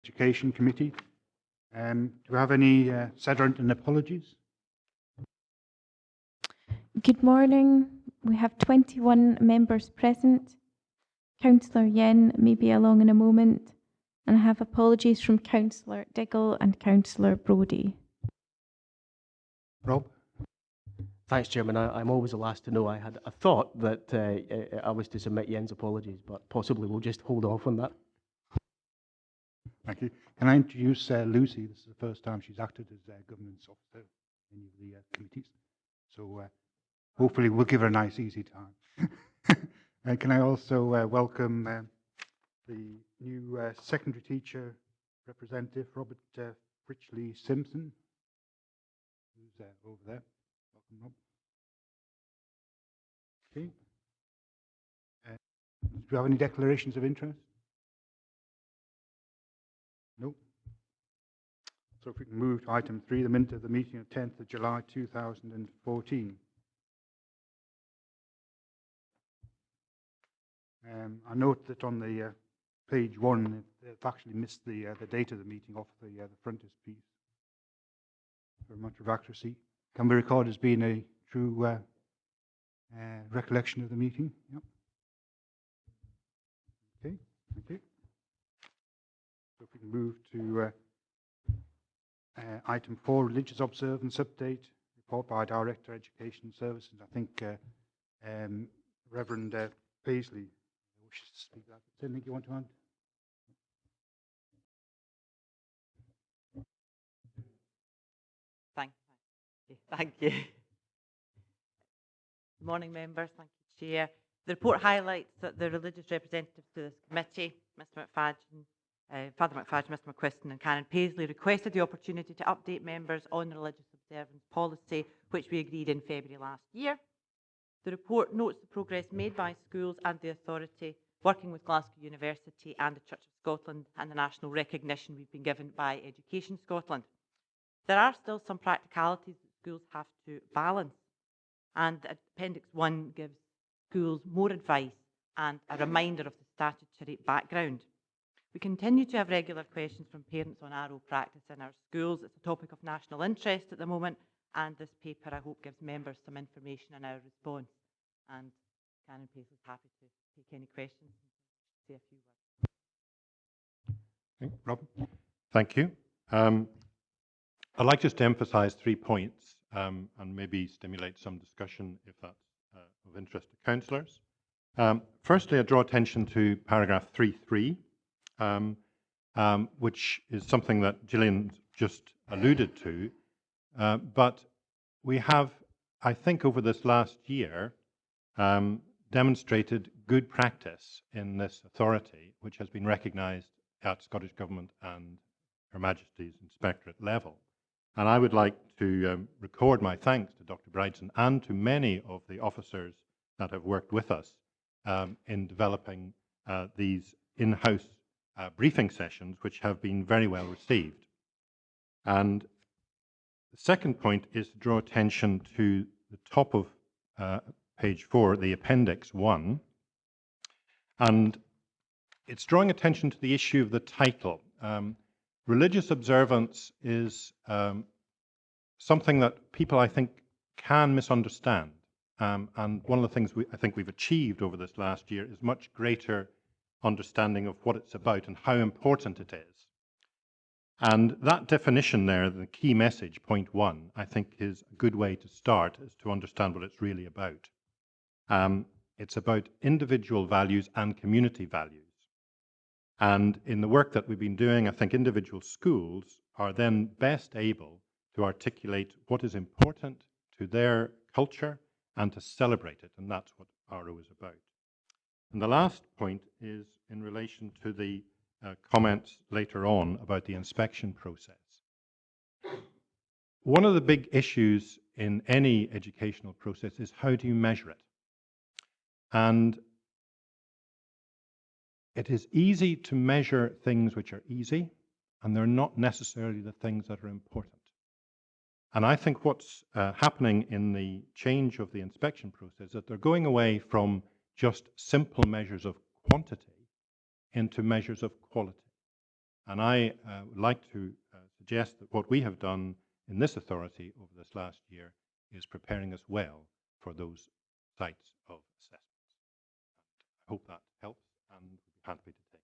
Education Committee. Do we have any Sederunt and apologies? Good morning. We have 21 members present. Councillor Yen may be along in a moment, and I have apologies from Councillor Diggle and Councillor Brodie. Rob? Thanks, Chairman. I'm always the last to know. I thought that I was to submit Yen's apologies, but possibly we'll just hold off on that. Thank you. Can I introduce Lucy? This is the first time she's acted as governance officer in any of the committees. So hopefully we'll give her a nice, easy time. And can I also welcome the new secondary teacher representative, Robert Fritchley Simpson, who's over there. Welcome, Rob. Okay. Do you have any declarations of interest? No. So if we can move to item 3, the minute of the meeting of 10th of July 2014. I note that on the page 1, they've actually missed the date of the meeting off the frontispiece for a matter of accuracy. Can be recorded as being a true recollection of the meeting. Yep. Okay, thank you. So if we can move to item 4, religious observance update, report by Director Education Services. I think Reverend Paisley wishes to speak that. Is there anything you want to add? Thank you. Good morning, members. Thank you, Chair. The report highlights that the religious representatives to this committee, Mr McFadden, Father McFadden, Mr McQuiston and Canon Paisley, requested the opportunity to update members on the religious observance policy, which we agreed in February last year. The report notes the progress made by schools and the authority, working with Glasgow University and the Church of Scotland, and the national recognition we've been given by Education Scotland. There are still some practicalities that schools have to balance, and Appendix 1 gives schools more advice and a reminder of the statutory background. We continue to have regular questions from parents on RO practice in our schools. It's a topic of national interest at the moment, and this paper, I hope, gives members some information on our response. And Canon Paisley is happy to take any questions and say a few words. Okay, Rob. Thank you. I'd like just to emphasise 3 points and maybe stimulate some discussion if that's of interest to councillors. Firstly, I draw attention to paragraph 3.3, which is something that Gillian just alluded to. But we have, I think, over this last year, demonstrated good practice in this authority, which has been recognised at Scottish Government and Her Majesty's Inspectorate level. And I would like to record my thanks to Dr. Bridson and to many of the officers that have worked with us in developing these in-house briefing sessions, which have been very well received. And the second point is to draw attention to the top of page 4, the Appendix 1. And it's drawing attention to the issue of the title. Religious observance is something that people, I think, can misunderstand. And one of the things I think we've achieved over this last year is much greater understanding of what it's about and how important it is. And that definition there, the key message, point 1, I think is a good way to start, is to understand what it's really about. It's about individual values and community values. And in the work that we've been doing, I think individual schools are then best able to articulate what is important to their culture and to celebrate it. And that's what RO is about. And the last point is in relation to the comments later on about the inspection process. One of the big issues in any educational process is how do you measure it? And it is easy to measure things which are easy, and they're not necessarily the things that are important. And I think what's happening in the change of the inspection process is that they're going away from just simple measures of quantity into measures of quality. And I would like to suggest that what we have done in this authority over this last year is preparing us well for those sites of assessments. I hope that helps, and we'll be happy to take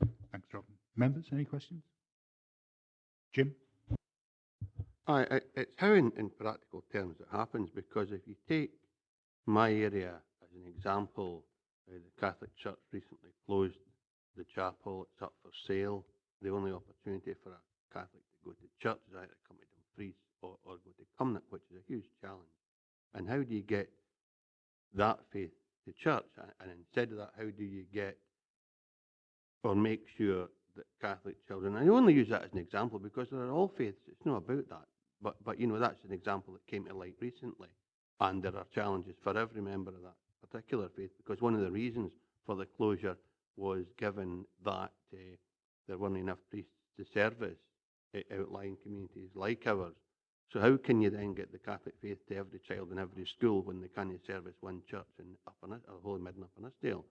it. Thanks, Robin. Members, any questions? Jim? It's how in practical terms it happens, because if you take my area as an example, the Catholic Church recently closed the chapel. It's up for sale. The only opportunity for a Catholic to go to church is either come to Dumfries or go to Cumnock, which is a huge challenge. And how do you get that faith to church? And instead of that, how do you get or make sure that Catholic children, and I only use that as an example because there are all faiths, it's not about that. But you know, that's an example that came to light recently. And there are challenges for every member of that particular faith, because one of the reasons for the closure was given that there weren't enough priests to service outlying communities like ours. So how can you then get the Catholic faith to every child in every school when they can't service one church in Holy Mid and Upper Nithsdale?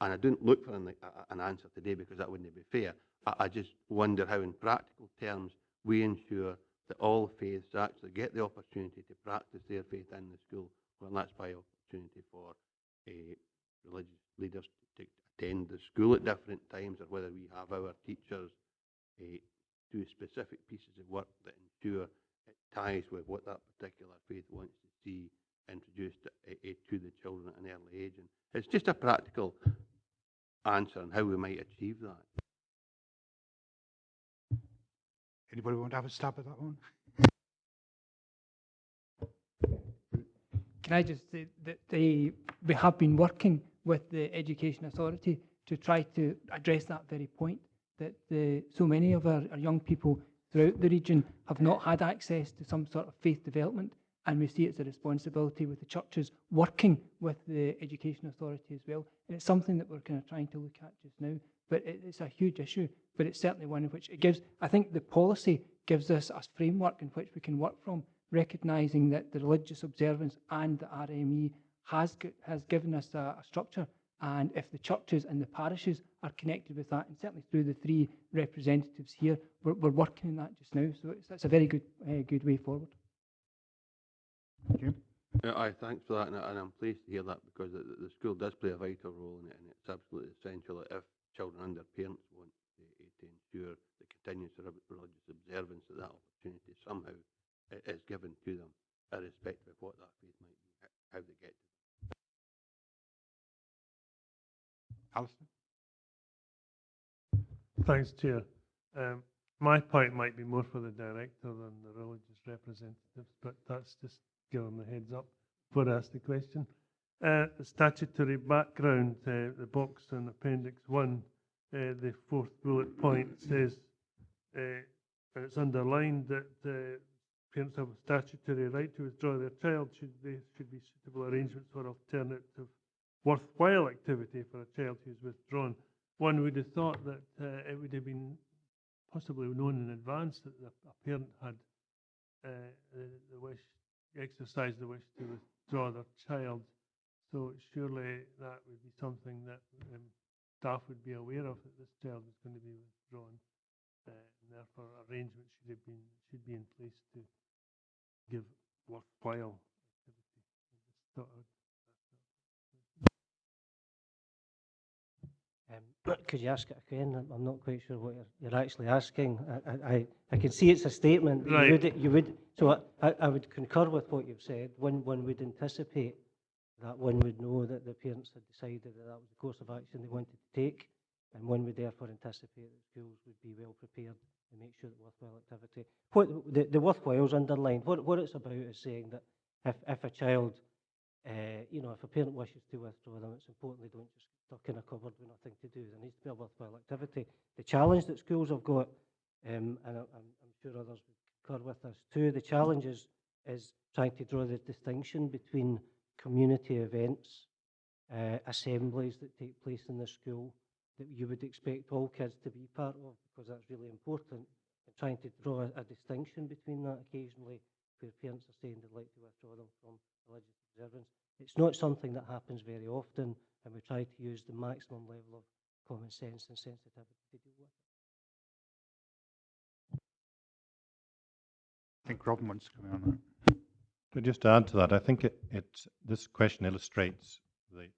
And I didn't look for an answer today because that wouldn't be fair. I just wonder how in practical terms we ensure that all faiths actually get the opportunity to practice their faith in the school, well, and that's by opportunity for religious leaders to attend the school at different times, or whether we have our teachers do specific pieces of work that ensure it ties with what that particular faith wants to see introduced to the children at an early age. And it's just a practical answer on how we might achieve that. Anybody want to have a stab at that one? Can I just say that we have been working with the Education Authority to try to address that very point, that so many of our young people throughout the region have not had access to some sort of faith development, and we see it's a responsibility with the churches working with the Education Authority as well. And it's something that we're kind of trying to look at just now, but it's a huge issue, but it's certainly one in which it gives, I think the policy gives us a framework in which we can work from, recognising that the religious observance and the RME has given us a structure, and if the churches and the parishes are connected with that, and certainly through the three representatives here, we're working on that just now, so it's a very good way forward. Jim? Thanks for that, and I'm pleased to hear that, because the school does play a vital role in it, and it's absolutely essential that if children and their parents want to ensure the continuous religious observance, that opportunity somehow is given to them, irrespective of what that faith might be, how they get to it. Alistair? Thanks, Chair. My point might be more for the director than the religious representatives, but that's just giving the heads up before I ask the question. The statutory background, the box in Appendix 1, the fourth bullet point says, and it's underlined, that parents have a statutory right to withdraw their child should be suitable arrangements for alternative worthwhile activity for a child who is withdrawn. One would have thought that it would have been possibly known in advance that a parent had the wish, exercised the wish to withdraw their child. So surely that would be something that staff would be aware of, that this child is going to be withdrawn, and therefore arrangements should be in place to give worthwhile activity. Could you ask it again? I'm not quite sure what you're actually asking. I can see it's a statement. Right. You would. So I would concur with what you've said. One would anticipate that one would know that the parents had decided that that was the course of action they wanted to take, and one would therefore anticipate that schools would be well prepared to make sure that worthwhile activity. What the worthwhile is underlined. What it's about is saying that if a child, if a parent wishes to withdraw them, it's important they don't just stuck in a cupboard with nothing to do. There needs to be a worthwhile activity. The challenge that schools have got, and I'm sure others would concur with us too, the challenge is trying to draw the distinction between community events, assemblies that take place in the school that you would expect all kids to be part of, because that's really important, and trying to draw a distinction between that occasionally, where parents are saying they'd like to withdraw them from religious observance. It's not something that happens very often, and we try to use the maximum level of common sense and sensitivity to deal with. I think Robin wants to come in on that. But just to add to that, I think this question illustrates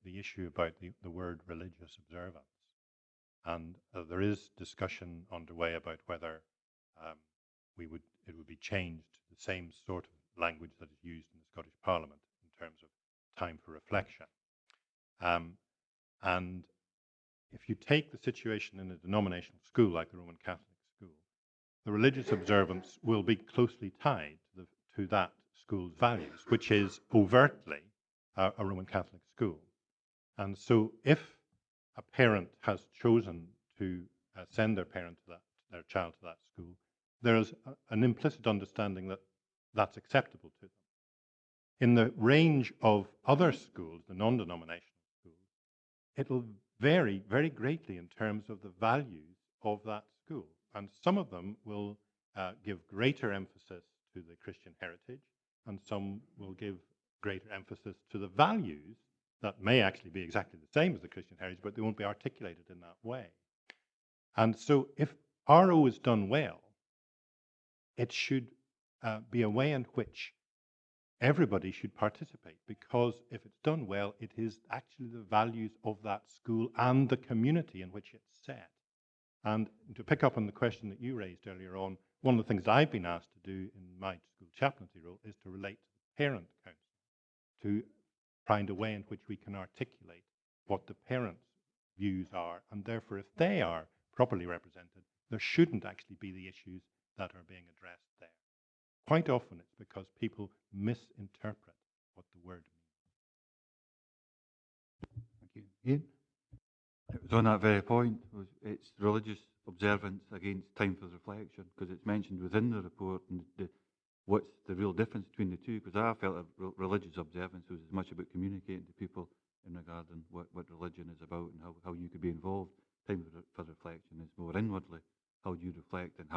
the issue about the word religious observance. And there is discussion underway about whether it would be changed to the same sort of language that is used in the Scottish Parliament in terms of time for reflection. And if you take the situation in a denominational school like the Roman Catholic school, the religious observance will be closely tied to that school's values, which is overtly a Roman Catholic school. And so if a parent has chosen to send their child to that school, there is an implicit understanding that that's acceptable to them. In the range of other schools, the non-denominational schools, it'll vary very greatly in terms of the values of that school. And some of them will give greater emphasis to the Christian heritage, and some will give greater emphasis to the values that may actually be exactly the same as the Christian heritage, but they won't be articulated in that way. And so if RO is done well, it should be a way in which everybody should participate, because if it's done well, it is actually the values of that school and the community in which it's set. And to pick up on the question that you raised earlier on, one of the things I've been asked to do in my school chaplaincy role is to relate to the parent council, to find a way in which we can articulate what the parents' views are, and therefore if they are properly represented, there shouldn't actually be the issues that are being addressed there. Quite often it's because people misinterpret what the word means. Thank you. Ian? It was on that very point. It's religious observance against time for reflection, because it's mentioned within the report, and what's the real difference between the two? Because I felt that religious observance was as much about communicating to people in regard to what religion is about and how you could be involved. Time for reflection is more inwardly. How do you reflect, and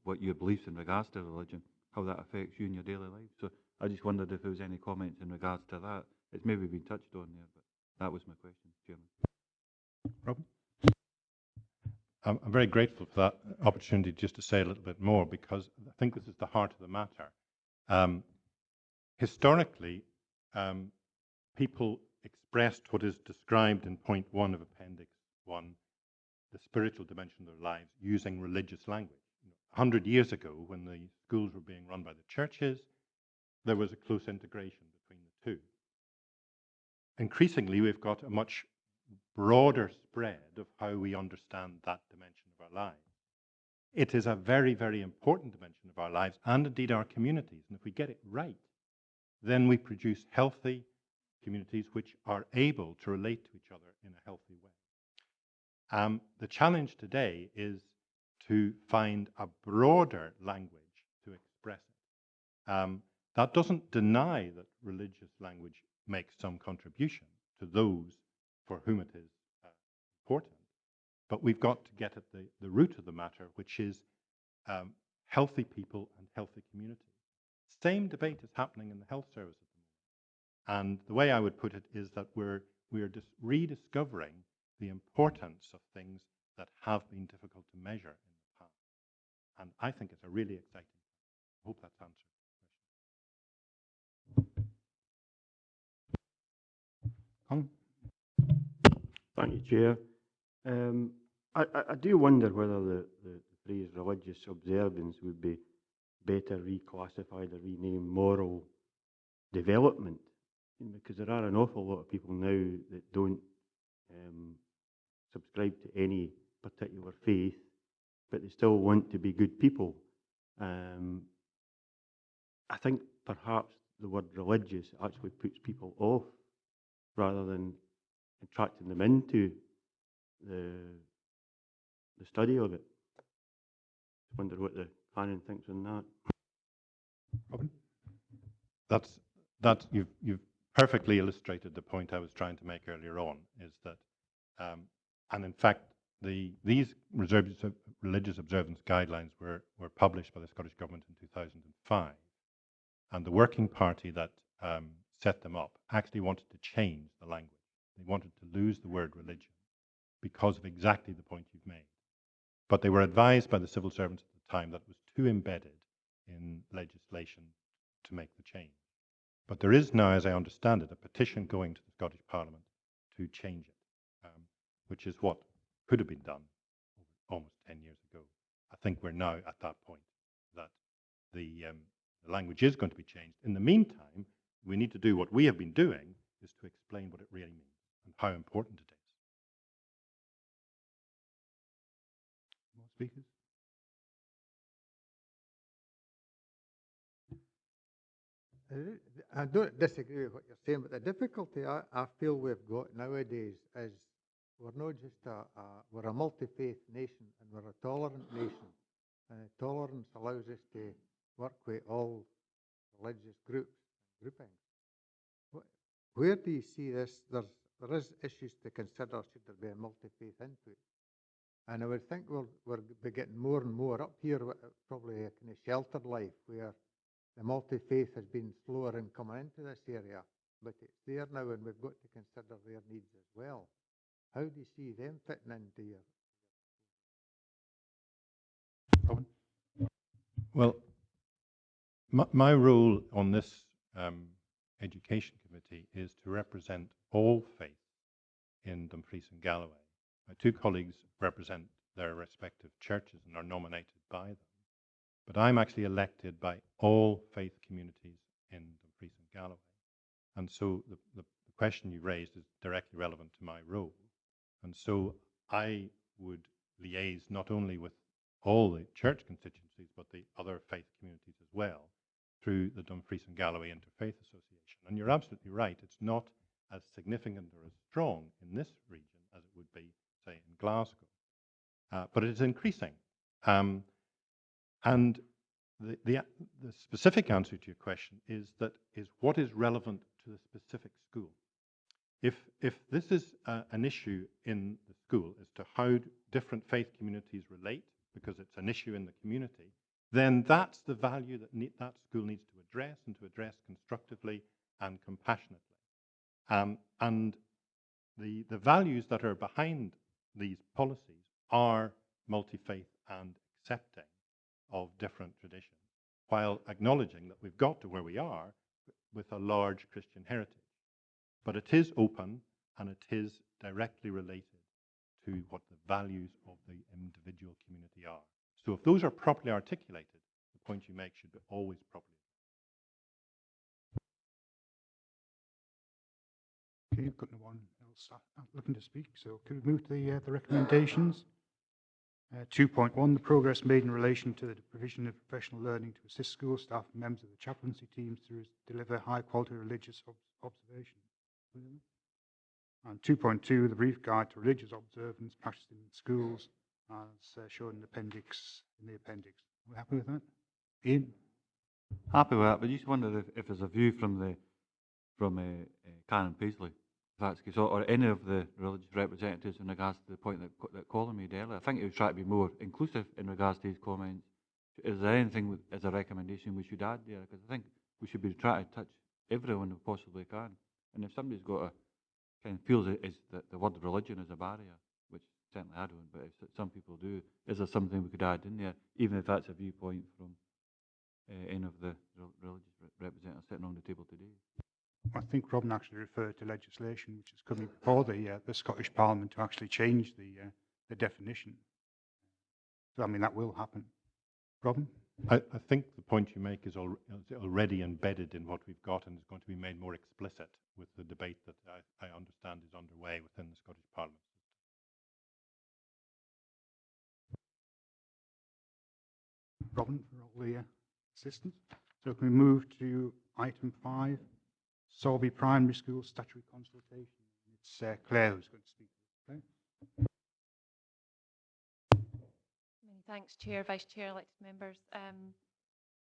what your beliefs in regards to religion, how that affects you in your daily life. So I just wondered if there was any comments in regards to that. It's maybe been touched on there, but that was my question, Chairman. Robin? I'm very grateful for that opportunity just to say a little bit more, because I think this is the heart of the matter. Historically, people expressed what is described in point 1 of Appendix 1, the spiritual dimension of their lives, using religious language. 100 years ago, when the schools were being run by the churches, there was a close integration between the two. Increasingly, we've got a much broader spread of how we understand that dimension of our lives. It is a very, very important dimension of our lives, and indeed our communities. And if we get it right, then we produce healthy communities which are able to relate to each other in a healthy way. The challenge today is to find a broader language to express it. That doesn't deny that religious language makes some contribution to those for whom it is important, but we've got to get at the root of the matter, which is healthy people and healthy communities. Same debate is happening in the health service at the moment, and the way I would put it is that we're just rediscovering the importance of things that have been difficult to measure in the past, and I think it's a really exciting time. I hope that's answered the question. Thank you, Chair. I do wonder whether the phrase religious observance would be better reclassified or renamed moral development, because there are an awful lot of people now that don't subscribe to any particular faith, but they still want to be good people. I think perhaps the word religious actually puts people off rather than attracting them into the study of it. I wonder what the canon thinks on that. Robin? You've perfectly illustrated the point I was trying to make earlier on, is that, and in fact, these religious observance guidelines were published by the Scottish Government in 2005, and the working party that set them up actually wanted to change the language. They wanted to lose the word religion because of exactly the point you've made. But they were advised by the civil servants at the time that it was too embedded in legislation to make the change. But there is now, as I understand it, a petition going to the Scottish Parliament to change it, which is what could have been done almost 10 years ago. I think we're now at that point that the language is going to be changed. In the meantime, we need to do what we have been doing, is to explain what it really means and how important it is. More speakers? I don't disagree with what you're saying, but the difficulty I feel we've got nowadays is we're not just we're a multi-faith nation and we're a tolerant nation. And tolerance allows us to work with all religious groups and groupings. Where do you see this? There is issues to consider should there be a multi-faith input. And I would think we're getting more and more up here, probably a kind of sheltered life where the multi-faith has been slower in coming into this area, but it's there now and we've got to consider their needs as well. How do you see them fitting into your... Well, my role on this education committee is to represent all faiths in Dumfries and Galloway. My two colleagues represent their respective churches and are nominated by them. But I'm actually elected by all faith communities in Dumfries and Galloway. And so the question you raised is directly relevant to my role. And so I would liaise not only with all the church constituencies, but the other faith communities as well, through the Dumfries and Galloway Interfaith Association. And you're absolutely right, it's not as significant or as strong in this region as it would be, say, in Glasgow. But it is increasing. And the specific answer to your question is what is relevant to the specific school. If this is an issue in the school as to how different faith communities relate, because it's an issue in the community, then that's the value that that school needs to address, and to address constructively and compassionately. And the values that are behind these policies are multi-faith and accepting of different traditions, while acknowledging that we've got to where we are with a large Christian heritage. But it is open and it is directly related to what the values of the individual community are. So if those are properly articulated, the point you make should be always properly. Okay, I've got no one else looking to speak, so could we move to the recommendations? 2.1, the progress made in relation to the provision of professional learning to assist school staff and members of the chaplaincy teams to deliver high-quality religious observation. And 2.2, the brief guide to religious observance practiced in schools, as shown in the appendix. Are we happy with that? Ian? Happy with that, but just wondered if there's a view from Karen Paisley, if that's the case, or any of the religious representatives in regards to the point that Colin made earlier. I think he was trying to be more inclusive in regards to his comments. Is there anything as a recommendation we should add there? Because I think we should be trying to touch everyone we possibly can. And if somebody's got a kind of feels it is that the word religion is a barrier, which certainly I don't, but if some people do, is there something we could add in there, even if that's a viewpoint from any of the religious representatives sitting on the table today? I think Robin actually referred to legislation which is coming before the Scottish Parliament to actually change the definition. So I mean that will happen. Robin? I think the point you make is already embedded in what we've got and is going to be made more explicit with the debate that I understand is underway within the Scottish Parliament. Robin, for all the assistance. So can we move to item 5, Sorbie Primary School Statutory Consultation? It's Claire who's going to speak. Claire? Many thanks, Chair, Vice Chair, elected members.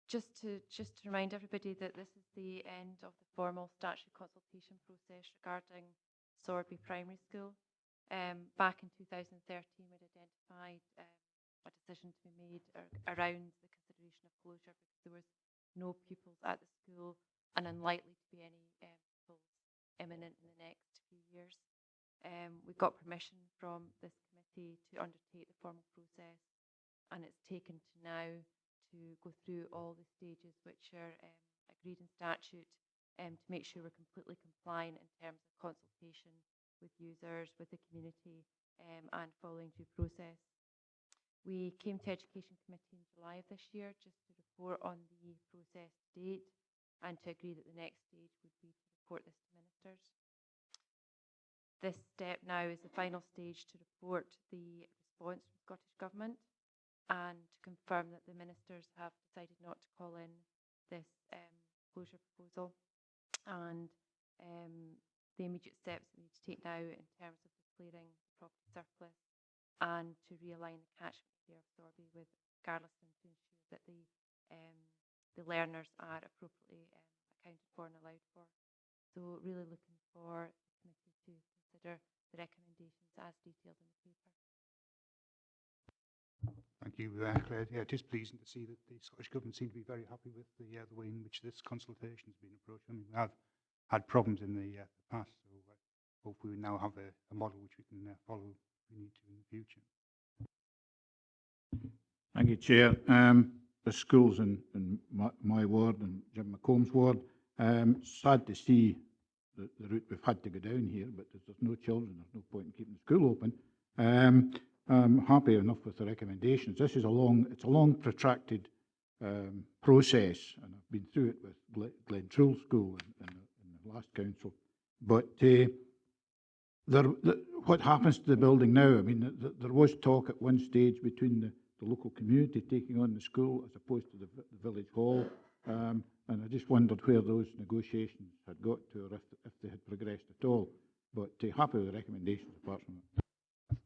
Just to remind everybody that this is the end of the formal statutory consultation process regarding Sorbie Primary School. Back in 2013, we'd identified a decision to be made around the consideration of closure because there was no pupils at the school and unlikely to be any pupils imminent in the next few years. We got permission from this committee to undertake the formal process, and it's taken to now to go through all the stages which are agreed in statute to make sure we're completely compliant in terms of consultation with users, with the community, and following due process. We came to Education Committee in July of this year just to report on the process to date and to agree that the next stage would be to report this to ministers. This step now is the final stage to report the response from Scottish Government and to confirm that the ministers have decided not to call in this closure proposal, and the immediate steps we need to take now in terms of declaring the property surplus and to realign the catchment area of Sorbie with Garliston to ensure that the learners are appropriately accounted for and allowed for. So really looking for the committee to consider the recommendations as detailed in the paper. Thank you, Claire. Yeah, it is pleasing to see that the Scottish Government seem to be very happy with the way in which this consultation has been approached. I mean, we have had problems in the past, so hopefully we now have a model which we can follow if we need to in the future. Thank you, Chair. The schools in my ward and Jim McComb's ward, sad to see the route we've had to go down here, but there's no children, there's no point in keeping the school open. I'm happy enough with the recommendations. This is a long protracted process, and I've been through it with Glentrool School in the last council. But what happens to the building now? I mean, there was talk at one stage between the local community taking on the school as opposed to the village hall, and I just wondered where those negotiations had got to, or if they had progressed at all. But happy with the recommendations apart from that.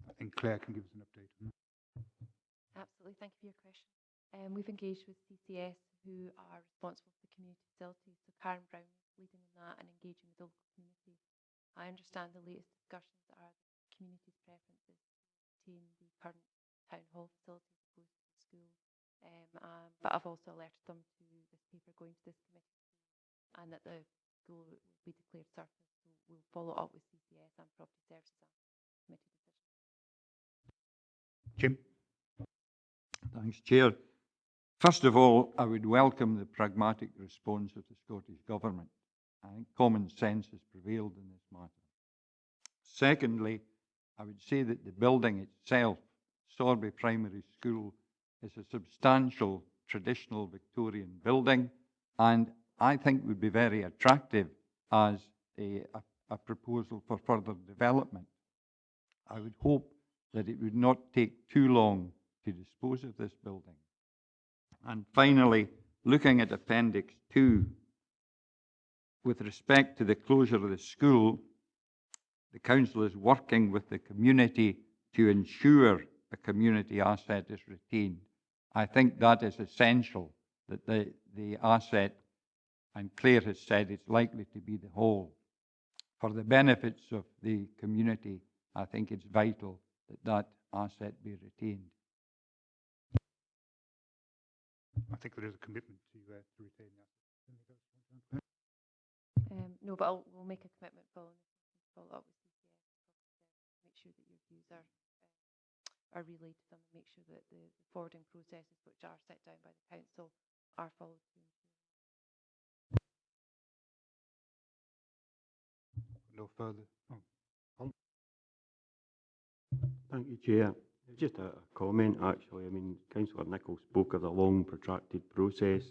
I think Claire can give us an update on that. Absolutely, thank you for your question. We've engaged with CCS, who are responsible for the community facilities, so Karen Brown is leading in that and engaging with the local community. I understand the latest discussions are the community's preferences to retain the current town hall facilities as opposed to the school, but I've also alerted them to this paper going to this committee and that the school will be declared surplus, so we'll follow up with CCS and Property Services and committee decision. Jim? Thanks, Chair. First of all, I would welcome the pragmatic response of the Scottish Government. I think common sense has prevailed in this matter. Secondly, I would say that the building itself, Sorbie Primary School, is a substantial traditional Victorian building, and I think would be very attractive as a proposal for further development. I would hope that it would not take too long to dispose of this building. And finally, looking at Appendix 2, with respect to the closure of the school, the Council is working with the community to ensure a community asset is retained. I think that is essential, that the asset, and Claire has said it's likely to be the whole. For the benefits of the community, I think it's vital that that asset be retained. I think there is a commitment to retain that. No, but we'll make a commitment following this, follow up with CCS, make sure that your views are relayed to them, and make sure that the forwarding processes which are set down by the Council are followed through. No further. Oh. Thank you, Chair. Just a comment, actually. I mean, Councillor Nicholl spoke of the long, protracted process.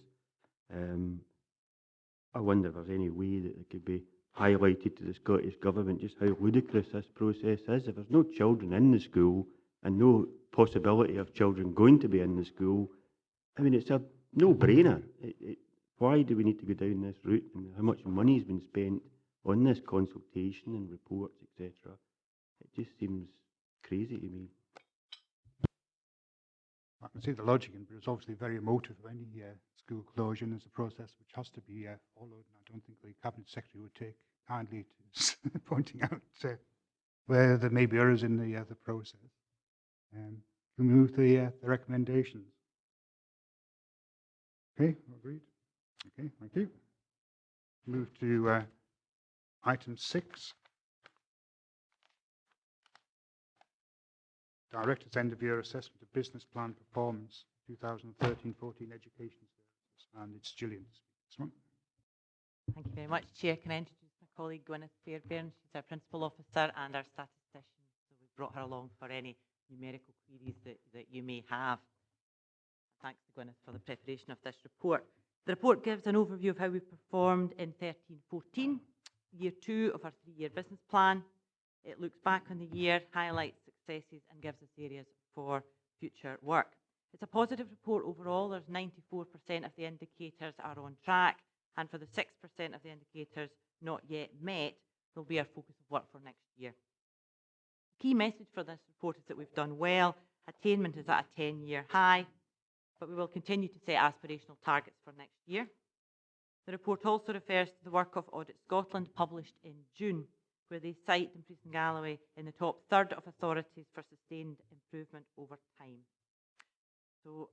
I wonder if there's any way that it could be highlighted to the Scottish Government just how ludicrous this process is. If there's no children in the school and no possibility of children going to be in the school, I mean, it's a no-brainer. Why do we need to go down this route, and how much money has been spent on this consultation and reports, etc.? It just seems crazy to me. I can see the logic in it, but it's obviously very emotive of any school closure, and it's a process which has to be followed. And I don't think the Cabinet Secretary would take kindly to pointing out where there may be errors in the process. We move to the recommendations. Okay, agreed. Okay, thank you. Move to item 6. Director's End of Year Assessment of Business Plan Performance 2013-14 Education Services. And it's Gillian to speak this one. Thank you very much, Chair. Can I introduce my colleague Gwyneth Fairbairn? She's our Principal Officer and our statistician. So we've brought her along for any numerical queries that you may have. Thanks to Gwyneth for the preparation of this report. The report gives an overview of how we've performed in 13-14, year 2 of our 3-year business plan. It looks back on the year, highlights successes and gives us areas for future work. It's a positive report overall. There's 94% of the indicators are on track, and for the 6% of the indicators not yet met, will be our focus of work for next year. The key message for this report is that we've done well. Attainment is at a 10-year high, but we will continue to set aspirational targets for next year. The report also refers to the work of Audit Scotland published in June, where they cite Dumfries and Galloway in the top third of authorities for sustained improvement over time. So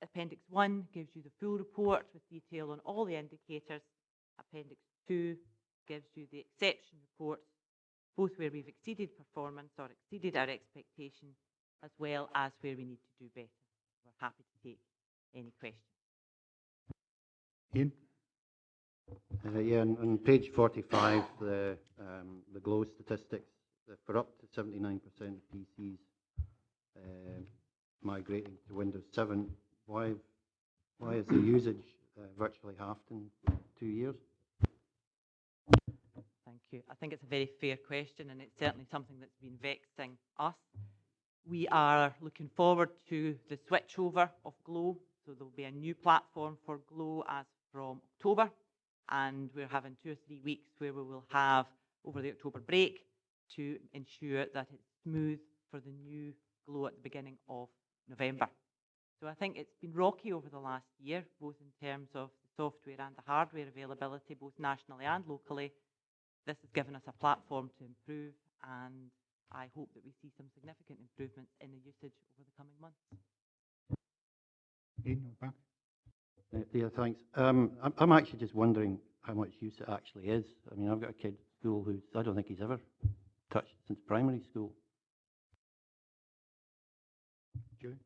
Appendix 1 gives you the full report with detail on all the indicators. Appendix 2 gives you the exception reports, both where we've exceeded performance or exceeded our expectation, as well as where we need to do better. We're happy to take any questions. Ian? Yeah, on page 45, the GLOW statistics, for up to 79% of PCs migrating to Windows 7, why is the usage virtually halved in 2 years? Thank you. I think it's a very fair question, and it's certainly something that's been vexing us. We are looking forward to the switchover of GLOW, so there will be a new platform for GLOW as from October, and we're having 2 or 3 weeks where we will have, over the October break, to ensure that it's smooth for the new GLOW at the beginning of November. So I think it's been rocky over the last year, both in terms of the software and the hardware availability, both nationally and locally. This has given us a platform to improve, and I hope that we see some significant improvements in the usage over the coming months. Ian, you're back. Yeah, thanks. I'm actually just wondering how much use it actually is. I mean, I've got a kid at school who I don't think he's ever touched since primary school. Julie?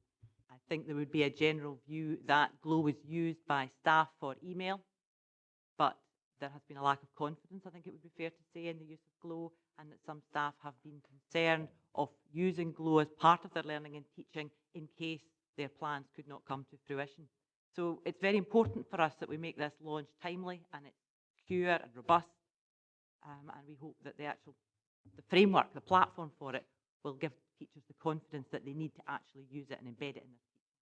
I think there would be a general view that GLOW is used by staff for email, but there has been a lack of confidence, I think it would be fair to say, in the use of GLOW, and that some staff have been concerned of using GLOW as part of their learning and teaching in case their plans could not come to fruition. So it's very important for us that we make this launch timely and it's secure and robust, and we hope that the framework, the platform for it, will give teachers the confidence that they need to actually use it and embed it in their teaching.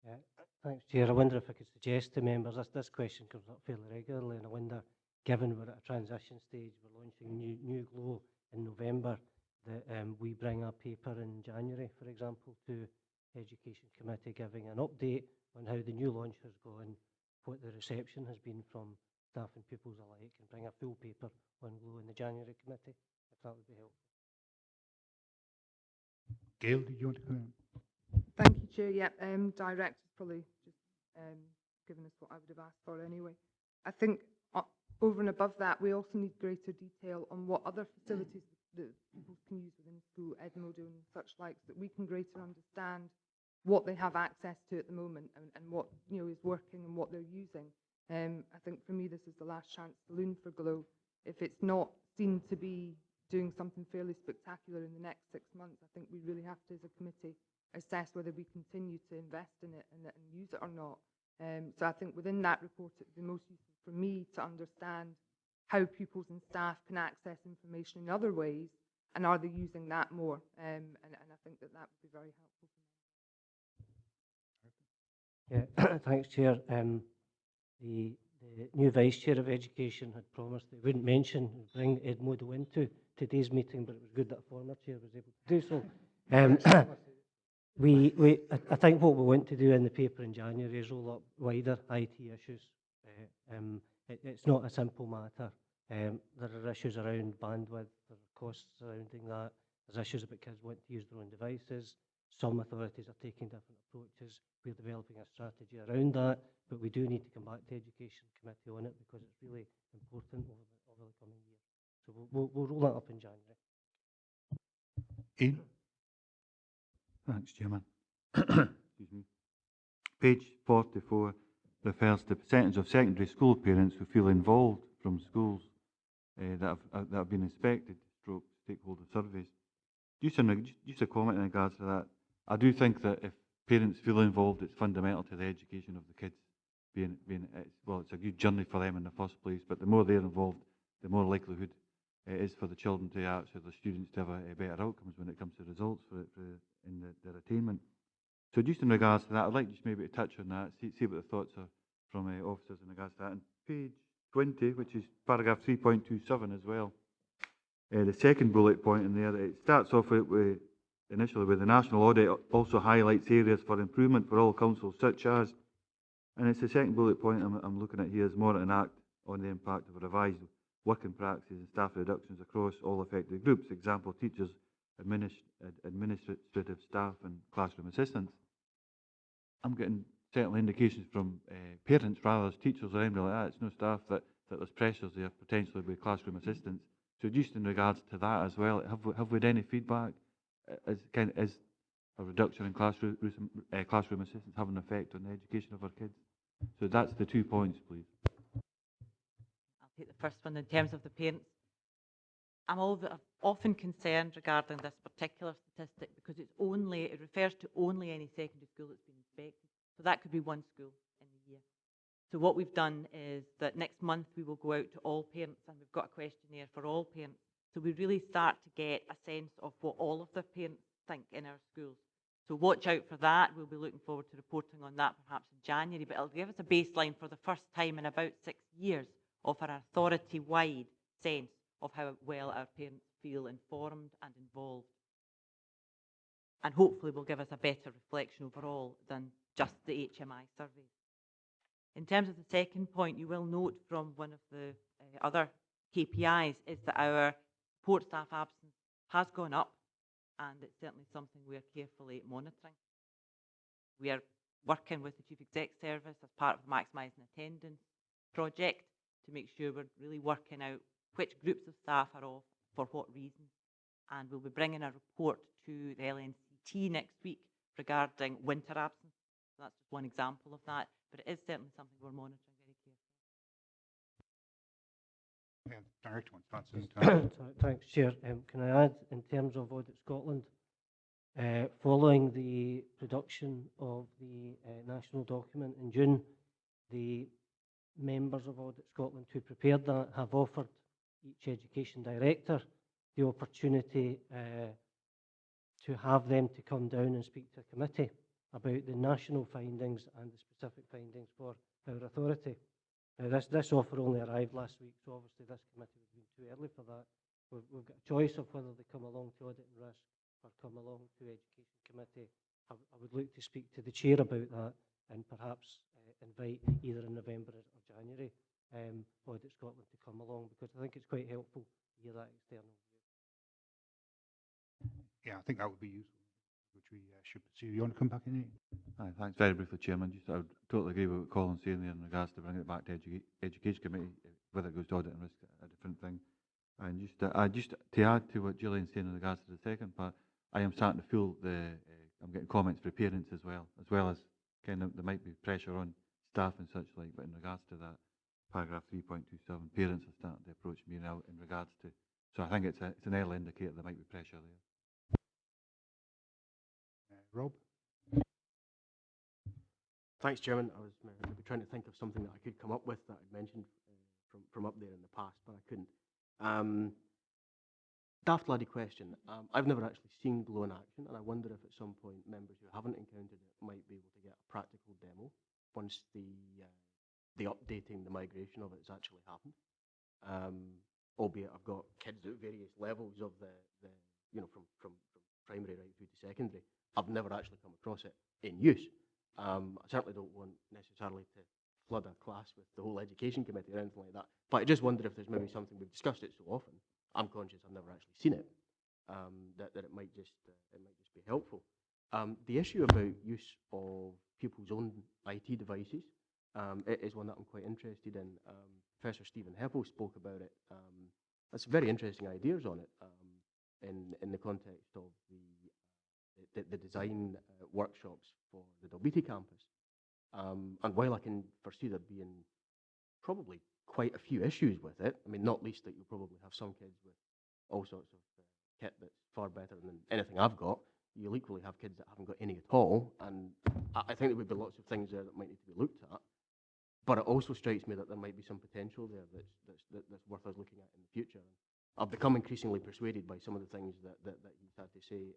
Yeah, thanks, Chair. I wonder if I could suggest to members, this question comes up fairly regularly, and I wonder, given we're at a transition stage, we're launching new GLOW in November, that we bring a paper in January, for example, to Education Committee, giving an update on how the new launch has gone, what the reception has been from staff and pupils alike, and bring a full paper on GLOW in the January committee, if that would be helpful. Gail, did you want to come in? Thank you, Chair. Yeah, Director's probably just given us what I would have asked for anyway. I think over and above that, we also need greater detail on what other facilities that people can use within school, Edmodo and such like, so that we can greater understand what they have access to at the moment and what is working and what they're using. I think for me this is the last chance saloon for GLOW. If it's not seen to be doing something fairly spectacular in the next 6 months, I think we really have to, as a committee, assess whether we continue to invest in it and use it or not. So I think within that report it would be most useful for me to understand how pupils and staff can access information in other ways, and are they using that more? And I think that would be very helpful. Yeah, thanks, Chair. The new Vice Chair of Education had promised they wouldn't bring Edmodo into today's meeting, but it was good that a former Chair was able to do so. I think what we want to do in the paper in January is roll up wider IT issues. It's not a simple matter. There are issues around bandwidth, there are costs surrounding that, there's issues about kids wanting to use their own devices. Some authorities are taking different approaches. We're developing a strategy around that, but we do need to come back to Education Committee on it because it's really important over the coming year. So we'll roll that up in January. Ian? Thanks, Chairman. Excuse me. Page 44 refers to percentage of secondary school parents who feel involved from schools that have been inspected, stroke stakeholder surveys. Just a comment in regards to that. I do think that if parents feel involved, it's fundamental to the education of the kids. It's a good journey for them in the first place, but the more they're involved, the more likelihood it is for the children to actually, the students to have a better outcomes when it comes to results in their attainment. So just in regards to that, I'd like just maybe to touch on that, see what the thoughts are from officers in regards to that. And page 20, which is paragraph 3.27 as well. The second bullet point in there, it starts off initially with the national audit also highlights areas for improvement for all councils, such as, and it's the second bullet point I'm looking at here, is monitor and act on the impact of revised working practices and staff reductions across all affected groups. Example, teachers, administrative staff and classroom assistants. I'm getting certainly indications from parents rather as teachers or anybody like that. It's no staff that there's pressures there potentially with classroom assistants. So just in regards to that as well, have we had any feedback? Is a reduction in classroom assistants have an effect on the education of our kids? So that's the 2 points, please. I'll take the first one in terms of the parents. I'm often concerned regarding this particular statistic because it refers to only any secondary school that's been inspected. So that could be one school in the year. So what we've done is that next month we will go out to all parents and we've got a questionnaire for all parents. So we really start to get a sense of what all of the parents think in our schools. So watch out for that. We'll be looking forward to reporting on that perhaps in January, but it'll give us a baseline for the first time in about 6 years of our authority-wide sense of how well our parents feel informed and involved. And hopefully will give us a better reflection overall than just the HMI surveys. In terms of the second point, you will note from one of the other KPIs is that our support staff absence has gone up, and it's certainly something we are carefully monitoring. We are working with the Chief Exec Service as part of the Maximising Attendance project to make sure we're really working out which groups of staff are off for what reasons. And we'll be bringing a report to the LNCT next week regarding winter absence. So that's just one example of that, but it is certainly something we're monitoring very carefully. Yeah, direct one, that's Thanks, Chair. Can I add, in terms of Audit Scotland, following the production of the national document in June, the members of Audit Scotland who prepared that have offered each education director the opportunity to have them to come down and speak to a committee about the national findings and the specific findings for our authority. Now, this offer only arrived last week, so obviously this committee would have been too early for that. We've got a choice of whether they come along to Audit and Risk or come along to Education Committee. I would look to speak to the chair about that and perhaps invite either in November or January Audit Scotland to come along, because I think it's quite helpful to hear that external view. Yeah, I think that would be useful, which we should pursue. You want to come back in? Aye, thanks. Very briefly, Chairman. I would totally agree with what Colin's saying there in regards to bringing it back to Education Committee, whether it goes to Audit and Risk, a different thing. And just to add to what Gillian's saying in regards to the second part, I am starting to feel I'm getting comments for parents as well as kind of there might be pressure on staff and such like, but in regards to that paragraph 3.27, parents are starting to approach me now in regards to, so I think it's an early indicator there might be pressure there. Rob? Thanks, Chairman. I was maybe trying to think of something that I could come up with that I'd mentioned from up there in the past, but I couldn't. Daft laddie question. I've never actually seen Glow in action, and I wonder if at some point members who haven't encountered it might be able to get a practical demo once the updating, the migration of it has actually happened. Albeit I've got kids at various levels of the from primary right through to secondary. I've never actually come across it in use. I certainly don't want necessarily to flood a class with the whole education committee or anything like that. But I just wonder if there's maybe something, we've discussed it so often, I'm conscious I've never actually seen it, that it might just be helpful. The issue about use of pupils' own IT devices it is one that I'm quite interested in. Professor Stephen Heppel spoke about it. That's very interesting ideas on it in the context of the the design workshops for the Dalbeattie campus. And while I can foresee there being probably quite a few issues with it, I mean, not least that you'll probably have some kids with all sorts of kit that's far better than anything I've got. You'll equally have kids that haven't got any at all, and I think there would be lots of things there that might need to be looked at. But it also strikes me that there might be some potential there that's worth us looking at in the future. I've become increasingly persuaded by some of the things that he's had to say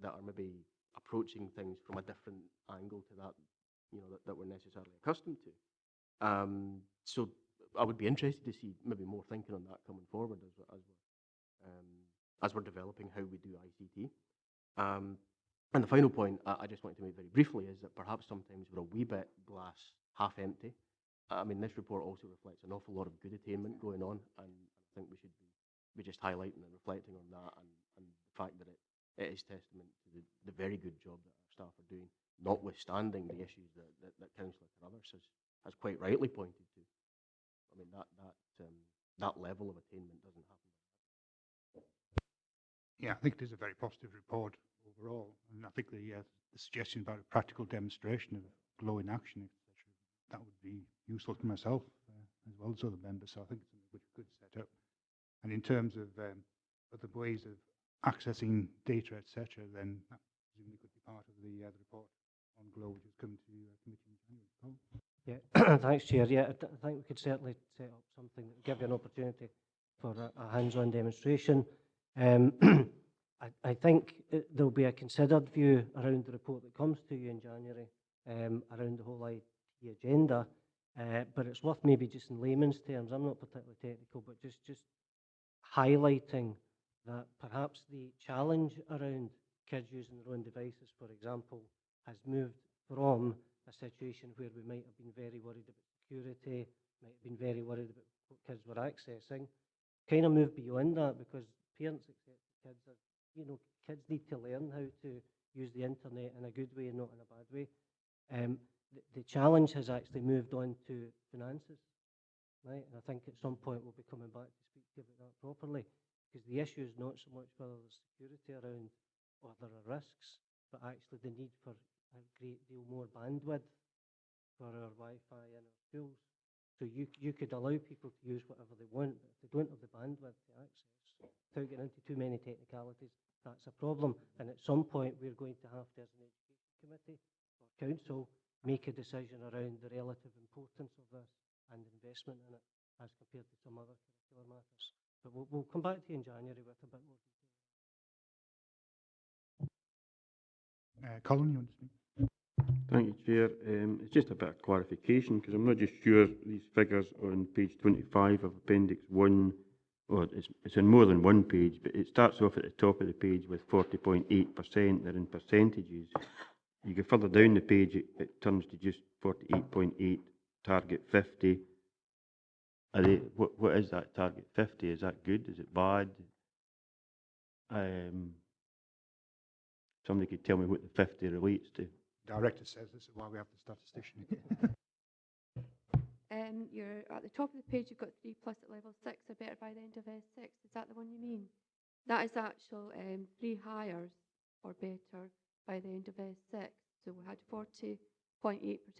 that are maybe approaching things from a different angle to that, that we're necessarily accustomed to. So I would be interested to see maybe more thinking on that coming forward as we're developing how we do ICT. And the final point I just wanted to make very briefly is that perhaps sometimes we're a wee bit glass half empty. I mean, this report also reflects an awful lot of good attainment going on, and I think we should be just highlighting and reflecting on that, and the fact that it is testament to the very good job that our staff are doing, notwithstanding the issues that Councillor Carruthers has quite rightly pointed to. I mean, that level of attainment doesn't happen. Yeah, I think it is a very positive report overall, and I think the suggestion about a practical demonstration of glow in action, etc., that would be useful to myself as well as other members. So I think it's something which we could set up. And in terms of other ways of accessing data, etc., then that presumably could be part of the report on glow, which is coming to committee in January. Paul? Yeah, thanks, Chair. Yeah, I think we could certainly set up something that would give you an opportunity for a hands-on demonstration. I think there'll be a considered view around the report that comes to you in January around the whole IT agenda, but it's worth maybe just in layman's terms, I'm not particularly technical, but just highlighting that perhaps the challenge around kids using their own devices, for example, has moved from a situation where we might have been very worried about security, might have been very worried about what kids were accessing, kind of moved beyond that because parents accept that kids are, kids need to learn how to use the internet in a good way and not in a bad way. The challenge has actually moved on to finances, right? And I think at some point we'll be coming back to speak to you about that properly, because the issue is not so much whether there's security around or there are risks, but actually the need for a great deal more bandwidth for our Wi-Fi in our schools. So you could allow people to use whatever they want, but if they don't have the bandwidth to access, without getting into too many technicalities, that's a problem. And at some point we're going to have to, as an education committee or council, make a decision around the relative importance of this and investment in it as compared to some other curricular matters. But we'll come back to you in January with a bit more detail. Colin, you want to speak? Thank you, Chair. It's just a bit of clarification because I'm not just sure these figures on page 25 of Appendix 1, or it's in more than one page, but it starts off at the top of the page with 40.8%. They're in percentages. You go further down the page, it turns to just 48.8, target 50. What is that target 50? Is that good? Is it bad? Somebody could tell me what the 50 relates to. Director says this is why we have the statistician. You're at the top of the page, you've got 3+ at level 6 or better by the end of S6. Is that the one you mean? That is actual 3 hires or better by the end of S6. So we had 40.8%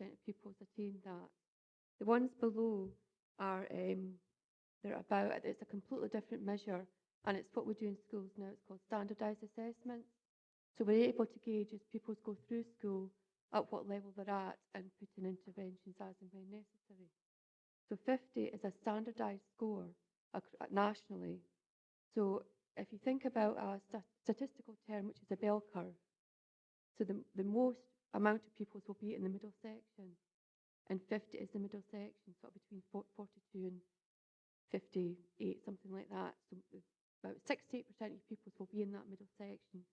of pupils attain that. The ones below are, they're about, it's a completely different measure, and it's what we do in schools now. It's called standardised assessments. So we're able to gauge as pupils go through school at what level they're at and put in interventions as and when necessary. So 50 is a standardised score nationally. So if you think about a statistical term, which is a bell curve, so the most amount of pupils will be in the middle section, and 50 is the middle section, so between 42 and 58, something like that. So about 68% of pupils will be in that middle section.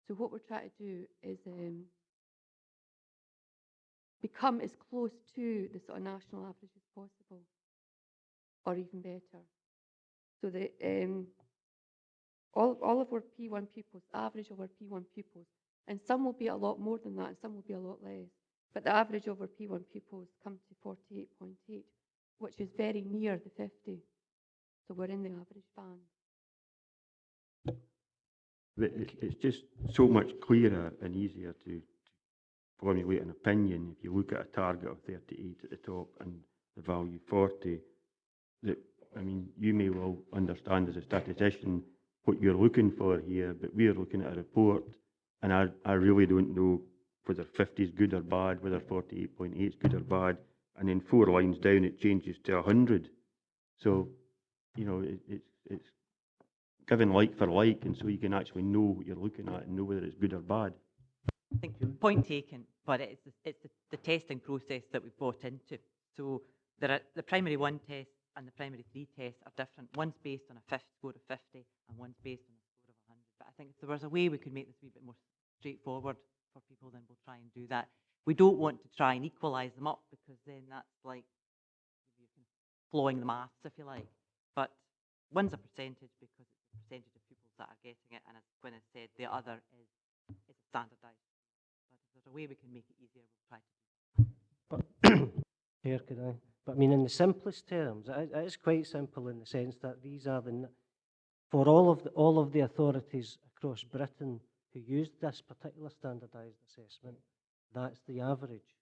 So what we're trying to do is become as close to the sort of national average as possible, or even better. So the all of our P1 pupils, average over P1 pupils, and some will be a lot more than that, and some will be a lot less. But the average over P1 pupils come to 48.8, which is very near the 50. So we're in the average band. It's just so much clearer and easier to formulate an opinion if you look at a target of 38 at the top and the value 40. That, I mean, you may well understand as a statistician what you're looking for here, but we're looking at a report, and I really don't know whether 50 is good or bad, whether 48.8 is good or bad, and then 4 lines down it changes to 100. So, you know, it's given like for like, and so you can actually know what you're looking at and know whether it's good or bad. I think point taken, but it's the testing process that we've bought into. So there are the primary 1 test and the primary 3 tests are different. One's based on a score of 50 and one's based on a score of 100. But I think if there was a way we could make this a wee bit more straightforward for people, then we'll try and do that. We don't want to try and equalise them up, because then that's like flowing the maths, if you like. But one's a percentage because it's a percentage of pupils that are getting it, and as Gwyneth said, the other is standardised. But if there's a way we can make it easier, we'll try to do that. But here, could I? But I mean, in the simplest terms, it is quite simple in the sense that these are for all of the authorities across Britain who used this particular standardised assessment, that's the average.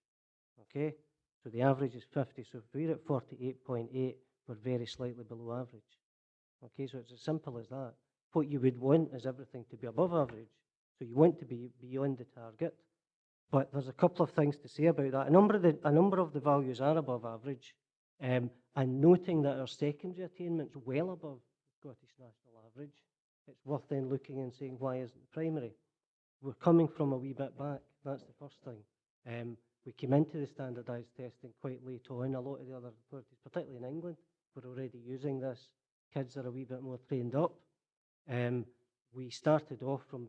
Okay, so the average is 50. So if we're at 48.8, we're very slightly below average. Okay, so it's as simple as that. What you would want is everything to be above average. So you want to be beyond the target. But there's a couple of things to say about that. A number of the values are above average, and noting that our secondary attainment's well above the Scottish national average, it's worth then looking and saying, why isn't the primary? We're coming from a wee bit back. That's the first thing. We came into the standardised testing quite late on. A lot of the other authorities, particularly in England, were already using this. Kids are a wee bit more trained up. We started off from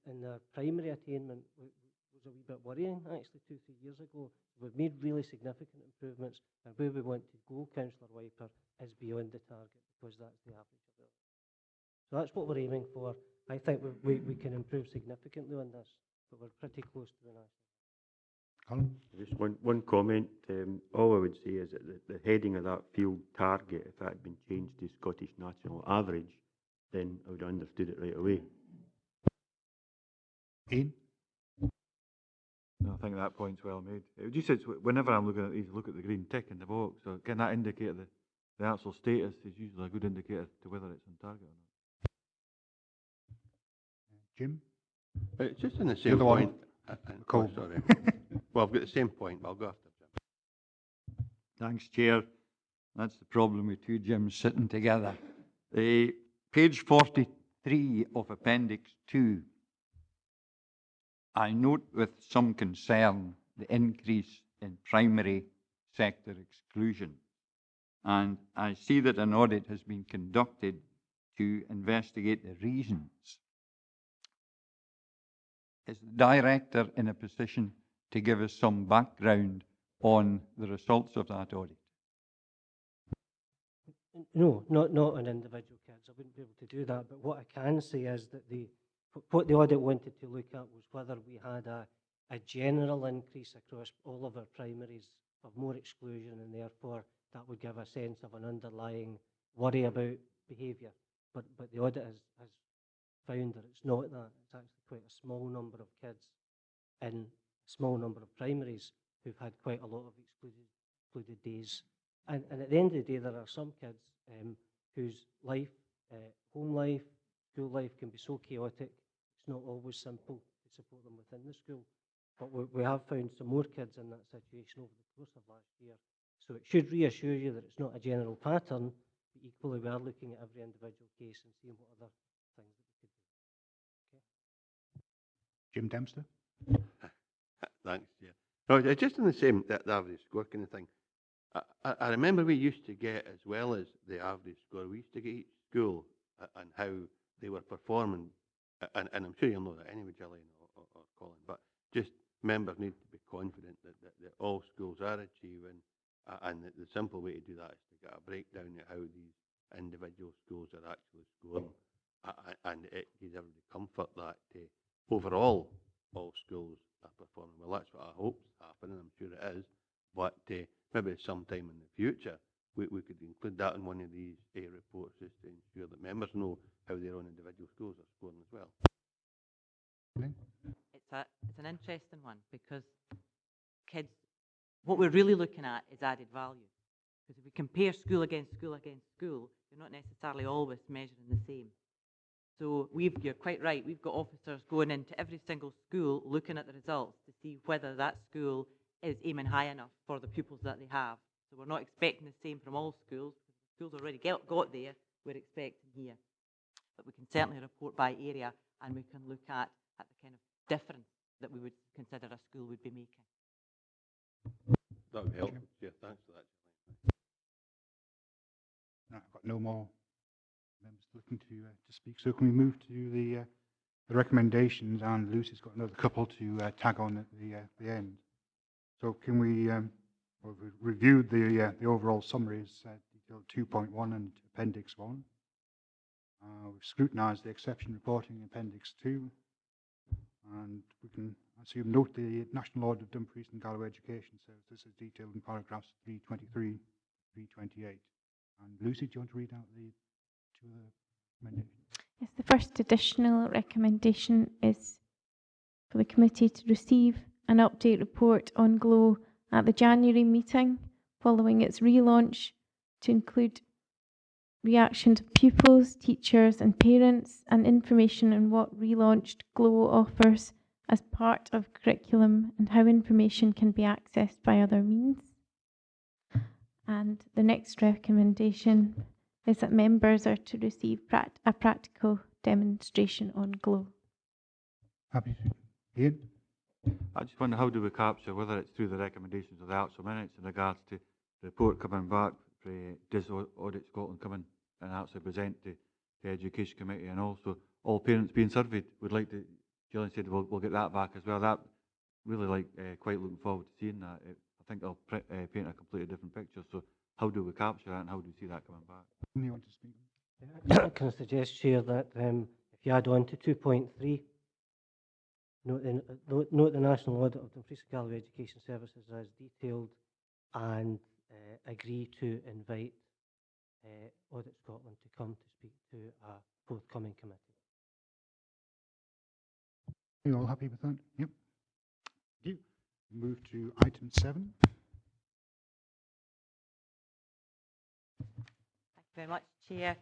in their primary attainment was a wee bit worrying, actually, 2-3 years ago. We've made really significant improvements, and where we want to go, Councillor Wiper, is beyond the target, because that's the average of it. So that's what we're aiming for. I think we can improve significantly on this, but we're pretty close to the national. Colin? Just one comment. All I would say is that the heading of that field target, if that had been changed to Scottish National Average, then I would have understood it right away. Ian? No, I think that point's well made. It just says whenever I'm looking at these, look at the green tick in the box. So can that indicate the actual status is usually a good indicator to whether it's on target or not. Jim? It's just in the same point. Oh, sorry. Well, I've got the same point, but I'll go after Jim. Thanks, Chair. That's the problem with 2 Jims sitting together. Page 43 of Appendix 2. I note with some concern the increase in primary sector exclusion, and I see that an audit has been conducted to investigate the reasons. Is the Director in a position to give us some background on the results of that audit? No, not on individual kids. I wouldn't be able to do that. But what I can say is that what the audit wanted to look at was whether we had a general increase across all of our primaries of more exclusion, and therefore that would give a sense of an underlying worry about behaviour. But the audit has found that it's not that. It's actually quite a small number of kids in a small number of primaries who've had quite a lot of excluded days. And at the end of the day, there are some kids whose life, home life, school life can be so chaotic, it's not always simple to support them within the school. But we have found some more kids in that situation over the course of last year. So it should reassure you that it's not a general pattern, but equally we are looking at every individual case and seeing what other things that we could do. Okay. Jim Dempster? Thanks, yeah. No, it's just in the same, the average score kind of thing. I remember we used to get, as well as the average score, we used to get each school and how they were performing, and I'm sure you'll know that anyway, Gillian or Colin, but just members need to be confident that all schools are achieving, and the simple way to do that is to get a breakdown of how these individual schools are actually scoring, and it gives everybody comfort that overall all schools are performing well. That's what I hope is happening, I'm sure it is, but maybe sometime in the future we could include that in one of these reports just to ensure that members know how their own individual schools are scoring as well. It's an interesting one because kids, what we're really looking at is added value. Because if we compare school against school against school, you're not necessarily always measuring the same. So you're quite right, we've got officers going into every single school looking at the results to see whether that school is aiming high enough for the pupils that they have. So we're not expecting the same from all schools, because the schools already got there, we're expecting here. But we can certainly report by area, and we can look at the kind of difference that we would consider a school would be making. That would help. Yeah, thanks for that. No, I've got no more members looking to speak. So can we move to the recommendations? And Lucy's got another couple to tag on at the end. So can we? We've reviewed the overall summaries, detail 2.1 and Appendix 1. We've scrutinised the exception reporting in Appendix 2, and we can, I assume, note the National Audit of Dumfries and Galloway Education Service. This is detailed in paragraphs 323, 328. And Lucy, do you want to read out the two other recommendations? Yes, the first additional recommendation is for the committee to receive an update report on GLOW at the January meeting following its relaunch, to include reactions of pupils, teachers and parents, and information on what relaunched GLOW offers as part of curriculum and how information can be accessed by other means. And the next recommendation is that members are to receive a practical demonstration on GLOW. Happy to. Ian? I just wonder, how do we capture, whether it's through the recommendations or the actual minutes, in regards to the report coming back for Does Audit Scotland coming and actually present to the Education Committee, and also all parents being surveyed? Would like to, Gillian said we'll get that back as well. That really quite looking forward to seeing that. I think it'll paint a completely different picture. So how do we capture that, and how do we see that coming back? You want to speak? Yeah. Can I suggest, Chair, that if you add on to 2.3, note the National Audit of Dumfries and Galloway Education Services as detailed, and agree to invite Audit Scotland to come to speak to a forthcoming committee. Are you all happy with that? Yep. Thank you. Move to item 7. Thank you very much, Chair.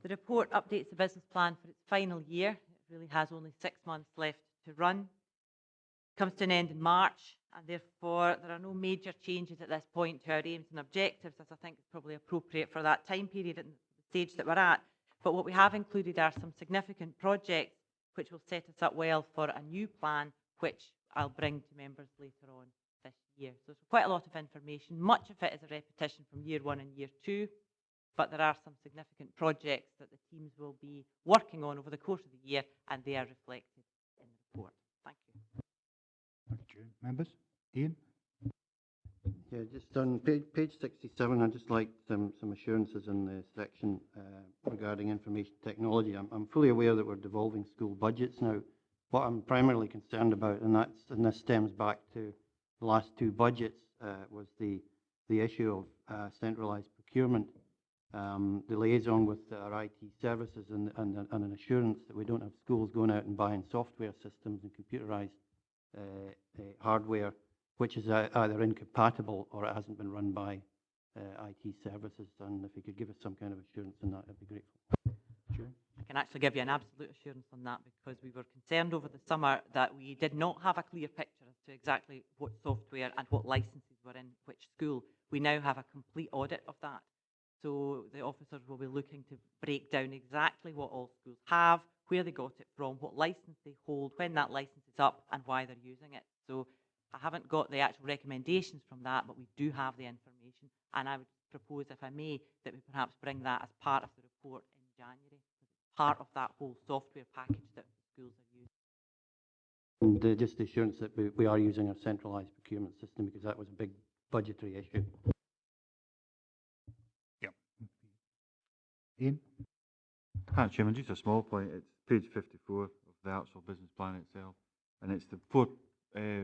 The report updates the business plan for its final year. It really has only 6 months left to run. It comes to an end in March, and therefore there are no major changes at this point to our aims and objectives, as I think is probably appropriate for that time period and the stage that we're at. But what we have included are some significant projects which will set us up well for a new plan, which I'll bring to members later on this year. So it's quite a lot of information. Much of it is a repetition from year 1 and year 2, but there are some significant projects that the teams will be working on over the course of the year, and they are reflected in the report. Thank you. Thank you. Members? Ian? Yeah, just on page 67, I'd just like some assurances in the section regarding information technology. I'm fully aware that we're devolving school budgets now. What I'm primarily concerned about, and this stems back to the last 2 budgets, was the issue of centralised procurement, the liaison with our IT services, and an assurance that we don't have schools going out and buying software systems and computerised hardware which is either incompatible or it hasn't been run by IT services. And if you could give us some kind of assurance on that, I'd be grateful. Sure. I can actually give you an absolute assurance on that, because we were concerned over the summer that we did not have a clear picture as to exactly what software and what licenses were in which school. We now have a complete audit of that. So the officers will be looking to break down exactly what all schools have, where they got it from, what license they hold, when that license is up, and why they're using it. So I haven't got the actual recommendations from that, but we do have the information, and I would propose, if I may, that we perhaps bring that as part of the report in January, part of that whole software package that schools are using. And just the assurance that we are using a centralised procurement system, because that was a big budgetary issue. Yeah. Ian? Hi, Chairman, just a small point. It's page 54 of the actual business plan itself, and it's the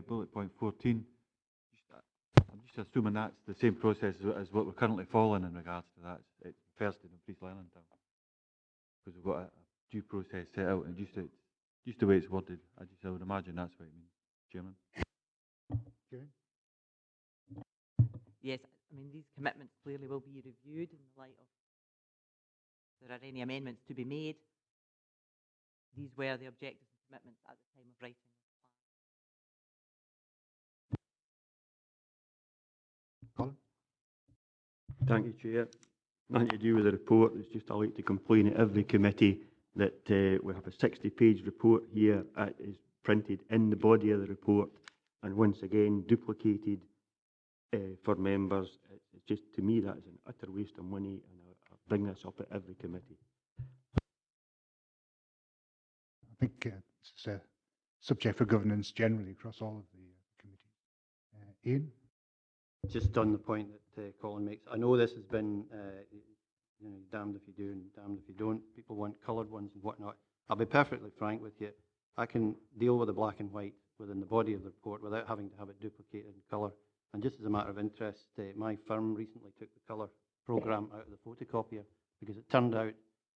bullet point 14. I'm just assuming that's the same process as what we're currently following in regards to that. It refers to the Dumfries Learning Town, because we've got a due process set out, and just Just the way it's worded, I would imagine that's what it means, Chairman. Yes, I mean, these commitments clearly will be reviewed in the light of if there are any amendments to be made. These were the objectives and commitments at the time of writing the plan. Colin? Thank you, Chair. Nothing to do with the report, it's just I like to complain at every committee that we have a 60-page report here. It is printed in the body of the report and once again duplicated for members. It's just, to me, that is an utter waste of money, and I bring this up at every committee. I think it's a subject for governance generally across all of the committees. Ian? Just on the point that Colin makes, I know this has been, damned if you do and damned if you don't. People want coloured ones and whatnot. I'll be perfectly frank with you. I can deal with the black and white within the body of the report without having to have it duplicated in colour. And just as a matter of interest, my firm recently took the colour programme out of the photocopier because it turned out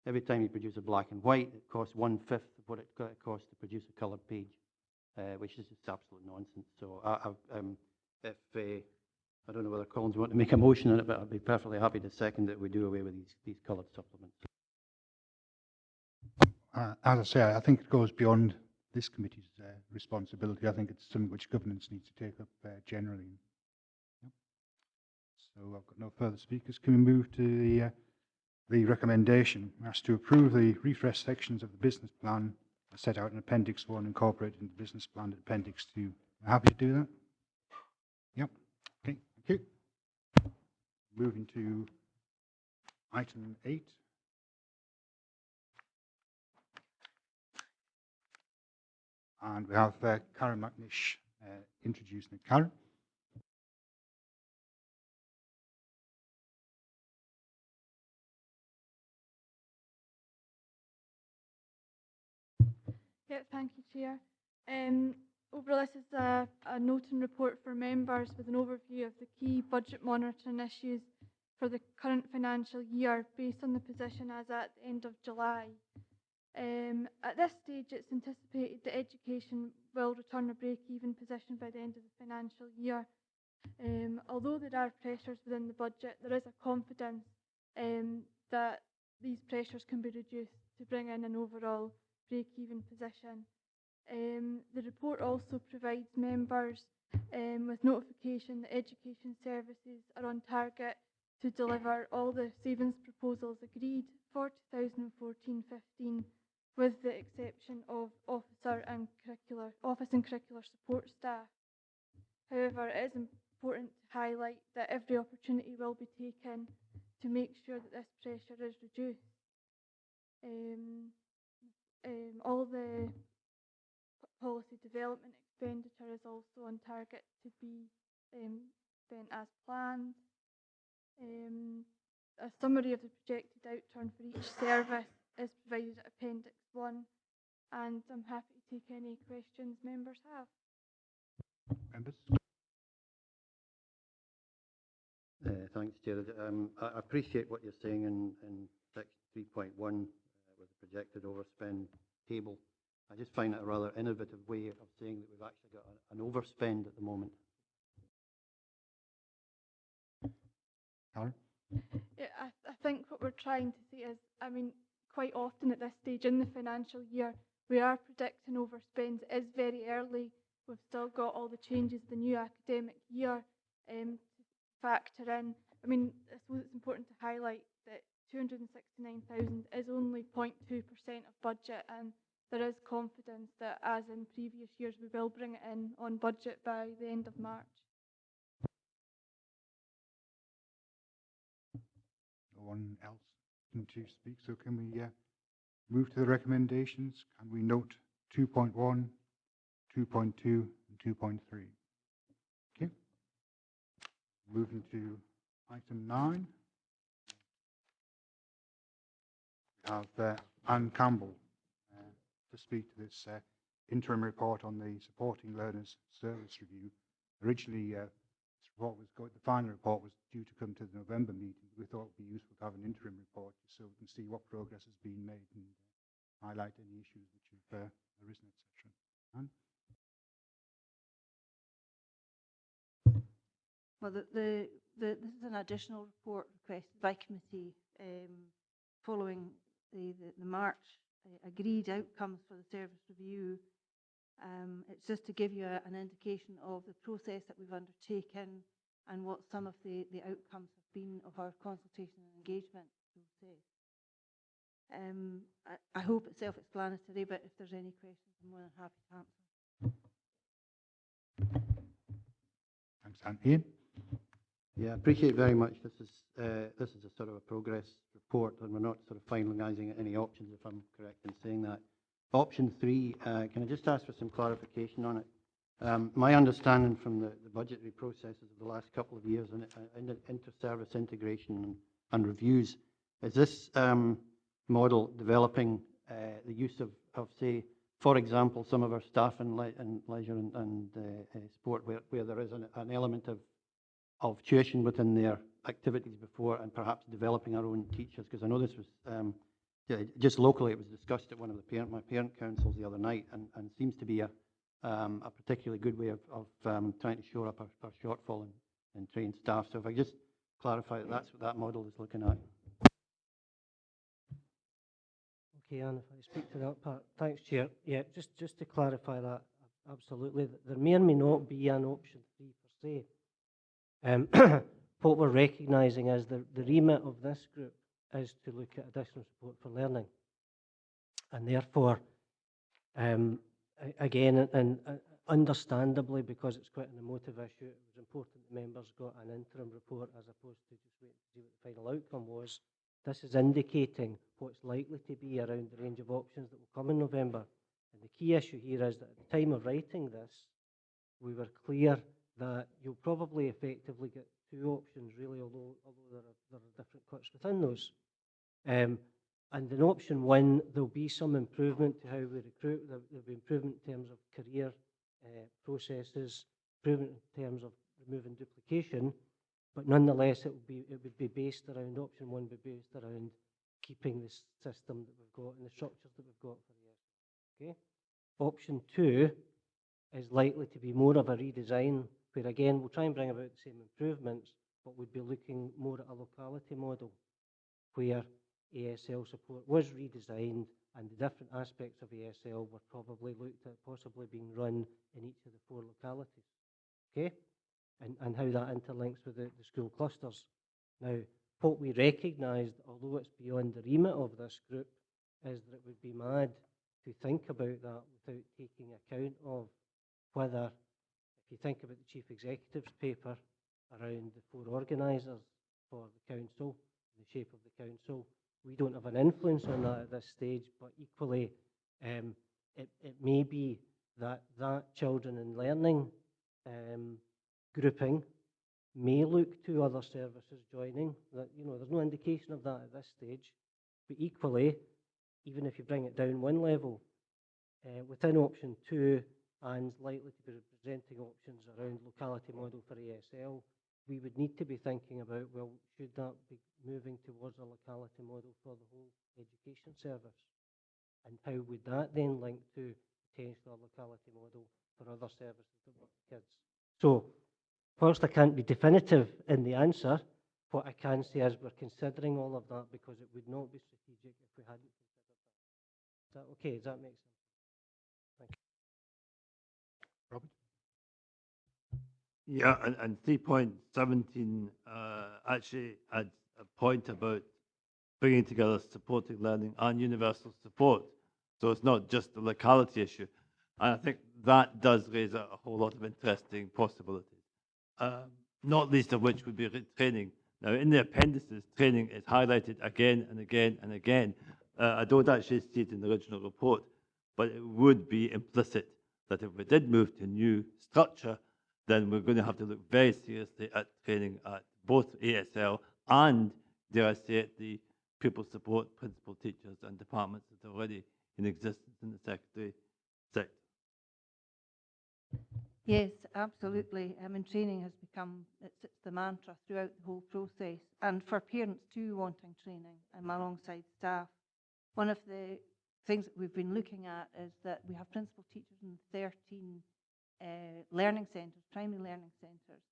every time you produce a black and white, it costs 1/5 of what it costs to produce a coloured page, which is just absolute nonsense. So I don't know whether Collins want to make a motion on it, but I'd be perfectly happy to second that we do away with these coloured supplements. As I say, I think it goes beyond this committee's responsibility. I think it's something which governance needs to take up generally. Yep. So I've got no further speakers. Can we move to the recommendation? Asked to approve the refresh sections of the business plan set out in Appendix 1, incorporated in the business plan in Appendix 2. Happy to do that? Yep. Okay, thank you. Moving to item 8. And we have Karen McNish introducing it. Karen? Yeah, thank you, Chair. Overall, this is a note and report for members with an overview of the key budget monitoring issues for the current financial year based on the position as at the end of July. At this stage, it's anticipated that education will return a break-even position by the end of the financial year. Although there are pressures within the budget, there is a confidence that these pressures can be reduced to bring in an overall break-even position. The report also provides members with notification that education services are on target to deliver all the savings proposals agreed for 2014-15, with the exception of office and curricular support staff. However, it is important to highlight that every opportunity will be taken to make sure that this pressure is reduced. All the policy development expenditure is also on target to be spent as planned. A summary of the projected outturn for each service is provided at Appendix 1, and I'm happy to take any questions members have. Members? Thanks, Chair. I appreciate what you're saying in Section 3.1 with the projected overspend table. I just find it a rather innovative way of saying that we've actually got an overspend at the moment. Karen? Yeah, I think what we're trying to say is, I mean, quite often at this stage in the financial year, we are predicting overspend. It is very early. We've still got all the changes of the new academic year to factor in. I mean, I suppose it's important to highlight that 269,000 is only 0.2% of budget, and there is confidence that, as in previous years, we will bring it in on budget by the end of March. No one else to speak, so can we move to the recommendations? Can we note 2.1, 2.2 and 2.3? Okay. Moving to item 9. We have Anne Campbell to speak to this interim report on the Supporting Learners Service Review. Originally, the final report was due to come to the November meeting. We thought it would be useful to have an interim report so we can see what progress has been made and highlight any issues which have arisen, etc. Anne? Well, this is an additional report requested by committee following the March agreed outcomes for the service review. It's just to give you an indication of the process that we've undertaken and what some of the outcomes have been of our consultation and engagement process. I hope it's self-explanatory, but if there's any questions, I'm more than happy to answer. Thanks, Anne. Ian? Yeah, appreciate very much. This is a sort of a progress report, and we're not sort of finalising any options, if I'm correct in saying that. Option 3, can I just ask for some clarification on it? My understanding from the budgetary processes of the last couple of years and inter-service integration and reviews, is this model developing the use of, say, for example, some of our staff in leisure and sport, where there is an element of tuition within their activities before, and perhaps developing our own teachers? Because I know this was just locally, it was discussed at one of my parent councils the other night, and seems to be a particularly good way of trying to shore up our shortfall in trained staff. So if I just clarify that that's what that model is looking at. Okay, Anne, if I speak to that part. Thanks, Chair. Yeah, just to clarify that, absolutely. There may or may not be an option 3 per se. What we're recognising is the remit of this group is to look at additional support for learning. And therefore, again, and understandably, because it's quite an emotive issue, it was important that members got an interim report as opposed to just waiting to see what the final outcome was. This is indicating what's likely to be around the range of options that will come in November. And the key issue here is that at the time of writing this, we were clear that you'll probably effectively get 2 options, really, although there are different cuts within those. And in option 1, there'll be some improvement to how we recruit. There'll be improvement in terms of career processes, improvement in terms of removing duplication, but nonetheless, it would be based around option 1, would be based around keeping the system that we've got and the structures that we've got for the year. Okay. Option 2 is likely to be more of a redesign, where again we'll try and bring about the same improvements, but we'd be looking more at a locality model, where ASL support was redesigned and the different aspects of ASL were probably looked at possibly being run in each of the 4 localities. Okay? And how that interlinks with the school clusters. Now, what we recognised, although it's beyond the remit of this group, is that it would be mad to think about that without taking account of whether, if you think about the Chief Executive's paper around the 4 organisers for the council, the shape of the council, we don't have an influence on that at this stage, but equally, it may be that children in learning grouping may look to other services joining. That, there's no indication of that at this stage. But equally, even if you bring it down 1 level, within option 2, and likely to be representing options around locality model for ASL, we would need to be thinking about, well, should that be moving towards a locality model for the whole education service? And how would that then link to potential locality model for other services that work with kids? So, whilst I can't be definitive in the answer, what I can say is we're considering all of that because it would not be strategic if we hadn't considered that. Is that okay? Does that make sense? Thank you. Robert? Yeah, and 3.17 actually adds a point about bringing together supporting learning and universal support. So it's not just the locality issue. And I think that does raise a whole lot of interesting possibilities, not least of which would be training. Now, in the appendices, training is highlighted again and again and again. I don't actually see it in the original report, but it would be implicit that if we did move to a new structure, then we're going to have to look very seriously at training at both ASL and, dare I say it, the pupil support, principal teachers and departments that are already in existence in the secondary sector. Yes, absolutely. Training has become, it's the mantra throughout the whole process. And for parents too wanting training alongside staff, one of the things that we've been looking at is that we have principal teachers in 13 learning centres, primary learning centres,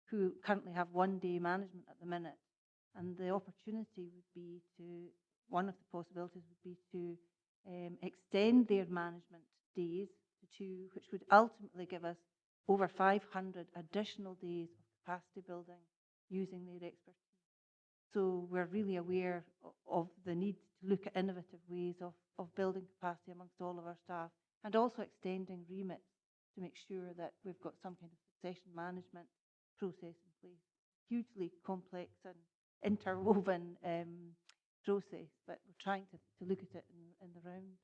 who currently have one-day management at the minute. And the opportunity would be to, one of the possibilities would be to extend their management days to 2, which would ultimately give us over 500 additional days of capacity building using their expertise. So we're really aware of the need to look at innovative ways of building capacity amongst all of our staff, and also extending remits to make sure that we've got some kind of succession management process in place. Hugely complex and interwoven process, but we're trying to look at it in the round.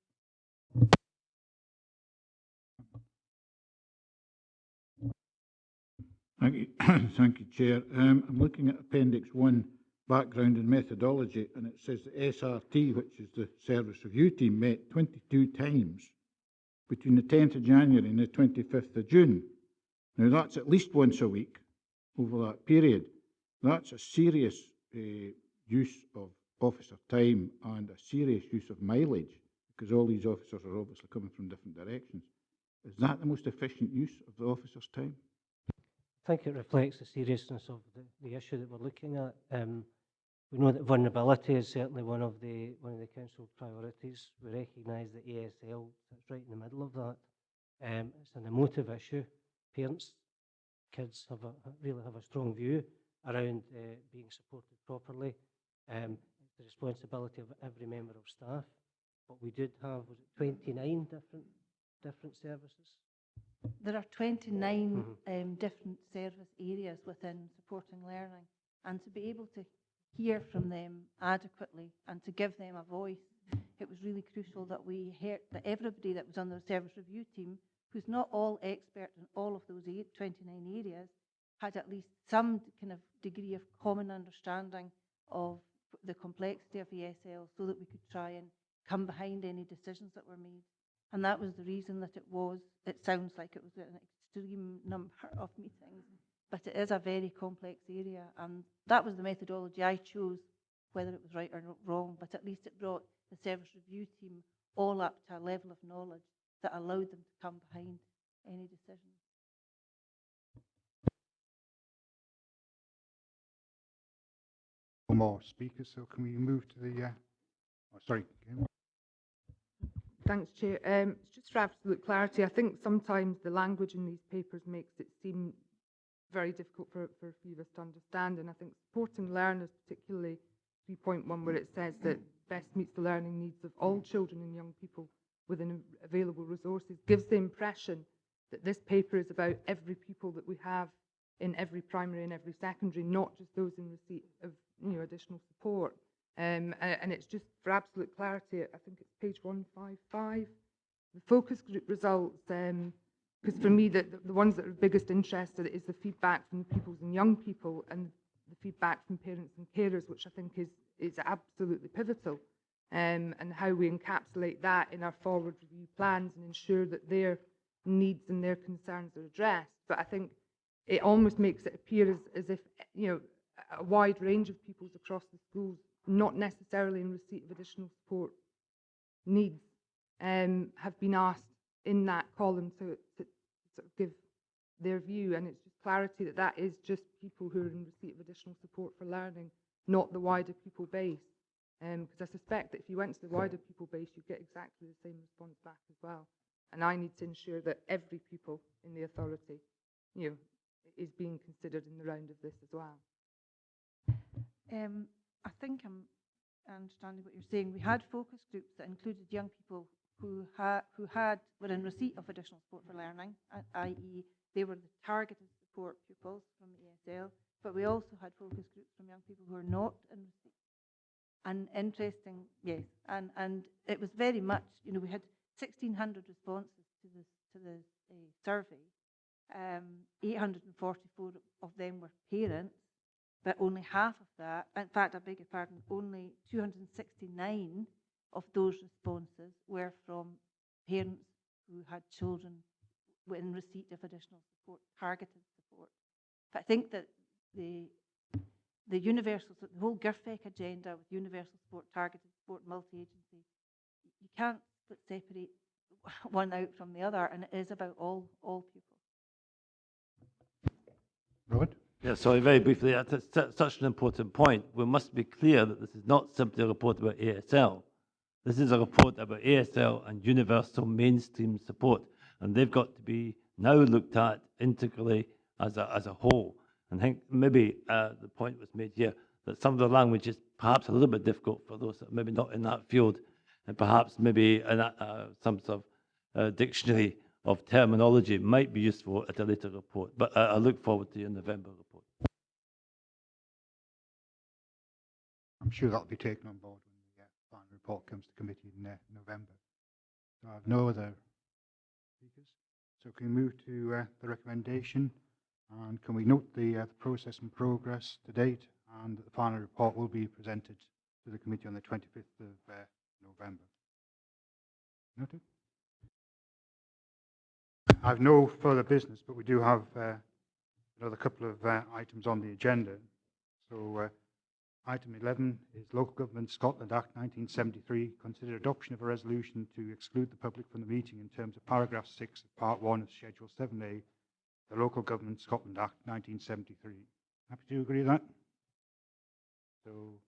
Thank you, thank you, Chair. I'm looking at Appendix 1, background and methodology, and it says the SRT, which is the Service Review Team, met 22 times between the 10th of January and the 25th of June. Now, that's at least once a week over that period. That's a serious use of officer time and a serious use of mileage, because all these officers are obviously coming from different directions. Is that the most efficient use of the officers' time? I think it reflects the seriousness of the issue that we're looking at. We know that vulnerability is certainly one of the council priorities. We recognise that ASL sits right in the middle of that. It's an emotive issue. Parents, kids really have a strong view around being supported properly. It's the responsibility of every member of staff. But we did have, was it 29 different services? There are 29 different service areas within supporting learning, and to be able to hear from them adequately and to give them a voice, it was really crucial that we heard that everybody that was on the service review team, who's not all expert in all of those 29 areas, had at least some kind of degree of common understanding of the complexity of ESL, so that we could try and come behind any decisions that were made. And that was the reason that it sounds like it was an extreme number of meetings, but it is a very complex area, and that was the methodology I chose, whether it was right or not wrong, but at least it brought the service review team all up to a level of knowledge that allowed them to come behind any decisions. No more speakers, so can we move to the... sorry. Thanks, Chair. It's just for absolute clarity. I think sometimes the language in these papers makes it seem very difficult for a few of us to understand, and I think supporting learners, particularly 3.1, where it says that best meets the learning needs of all children and young people within available resources, gives the impression that this paper is about every pupil that we have in every primary and every secondary, not just those in receipt of additional support. And it's just for absolute clarity, I think it's page 155. The focus group results, because for me, the ones that are of biggest interest is the feedback from the pupils and young people, and the feedback from parents and carers, which I think is absolutely pivotal, and how we encapsulate that in our forward review plans and ensure that their needs and their concerns are addressed. But I think it almost makes it appear as if a wide range of pupils across the schools, not necessarily in receipt of additional support needs, have been asked in that column to sort of give their view, and it's just clarity that that is just people who are in receipt of additional support for learning, not the wider pupil base. Because I suspect that if you went to the wider pupil base, you'd get exactly the same response back as well. And I need to ensure that every pupil in the authority, is being considered in the round of this as well. I think I'm understanding what you're saying. We had focus groups that included young people who were in receipt of additional support for learning, i.e. they were the targeted support pupils from ESL, but we also had focus groups from young people who are not in receipt. And interesting, yes, and it was very much, we had 1,600 responses to the survey. 844 of them were parents, but only half of that, in fact, I beg your pardon, only 269 of those responses were from parents who had children in receipt of additional support, targeted support. But I think that the whole GIRFEC agenda with universal support, targeted support, multi-agency, you can't separate one out from the other, and it is about all pupils. Robert? Yeah, sorry, very briefly, that's such an important point. We must be clear that this is not simply a report about ASL. This is a report about ASL and universal mainstream support, and they've got to be now looked at integrally as a whole. And I think maybe the point was made here that some of the language is perhaps a little bit difficult for those that are maybe not in that field, and perhaps maybe some sort of dictionary of terminology might be useful at a later report. But I look forward to your November report. I'm sure that'll be taken on board when the final report comes to committee in November. So I have no other speakers. So can we move to the recommendation? And can we note the process and progress to date, and that the final report will be presented to the committee on the 25th of November? Noted. I have no further business, but we do have another couple of items on the agenda. So item 11 is Local Government Scotland Act 1973. Consider adoption of a resolution to exclude the public from the meeting in terms of paragraph 6 of part 1 of Schedule 7A, the Local Government Scotland Act 1973. Happy to agree with that? So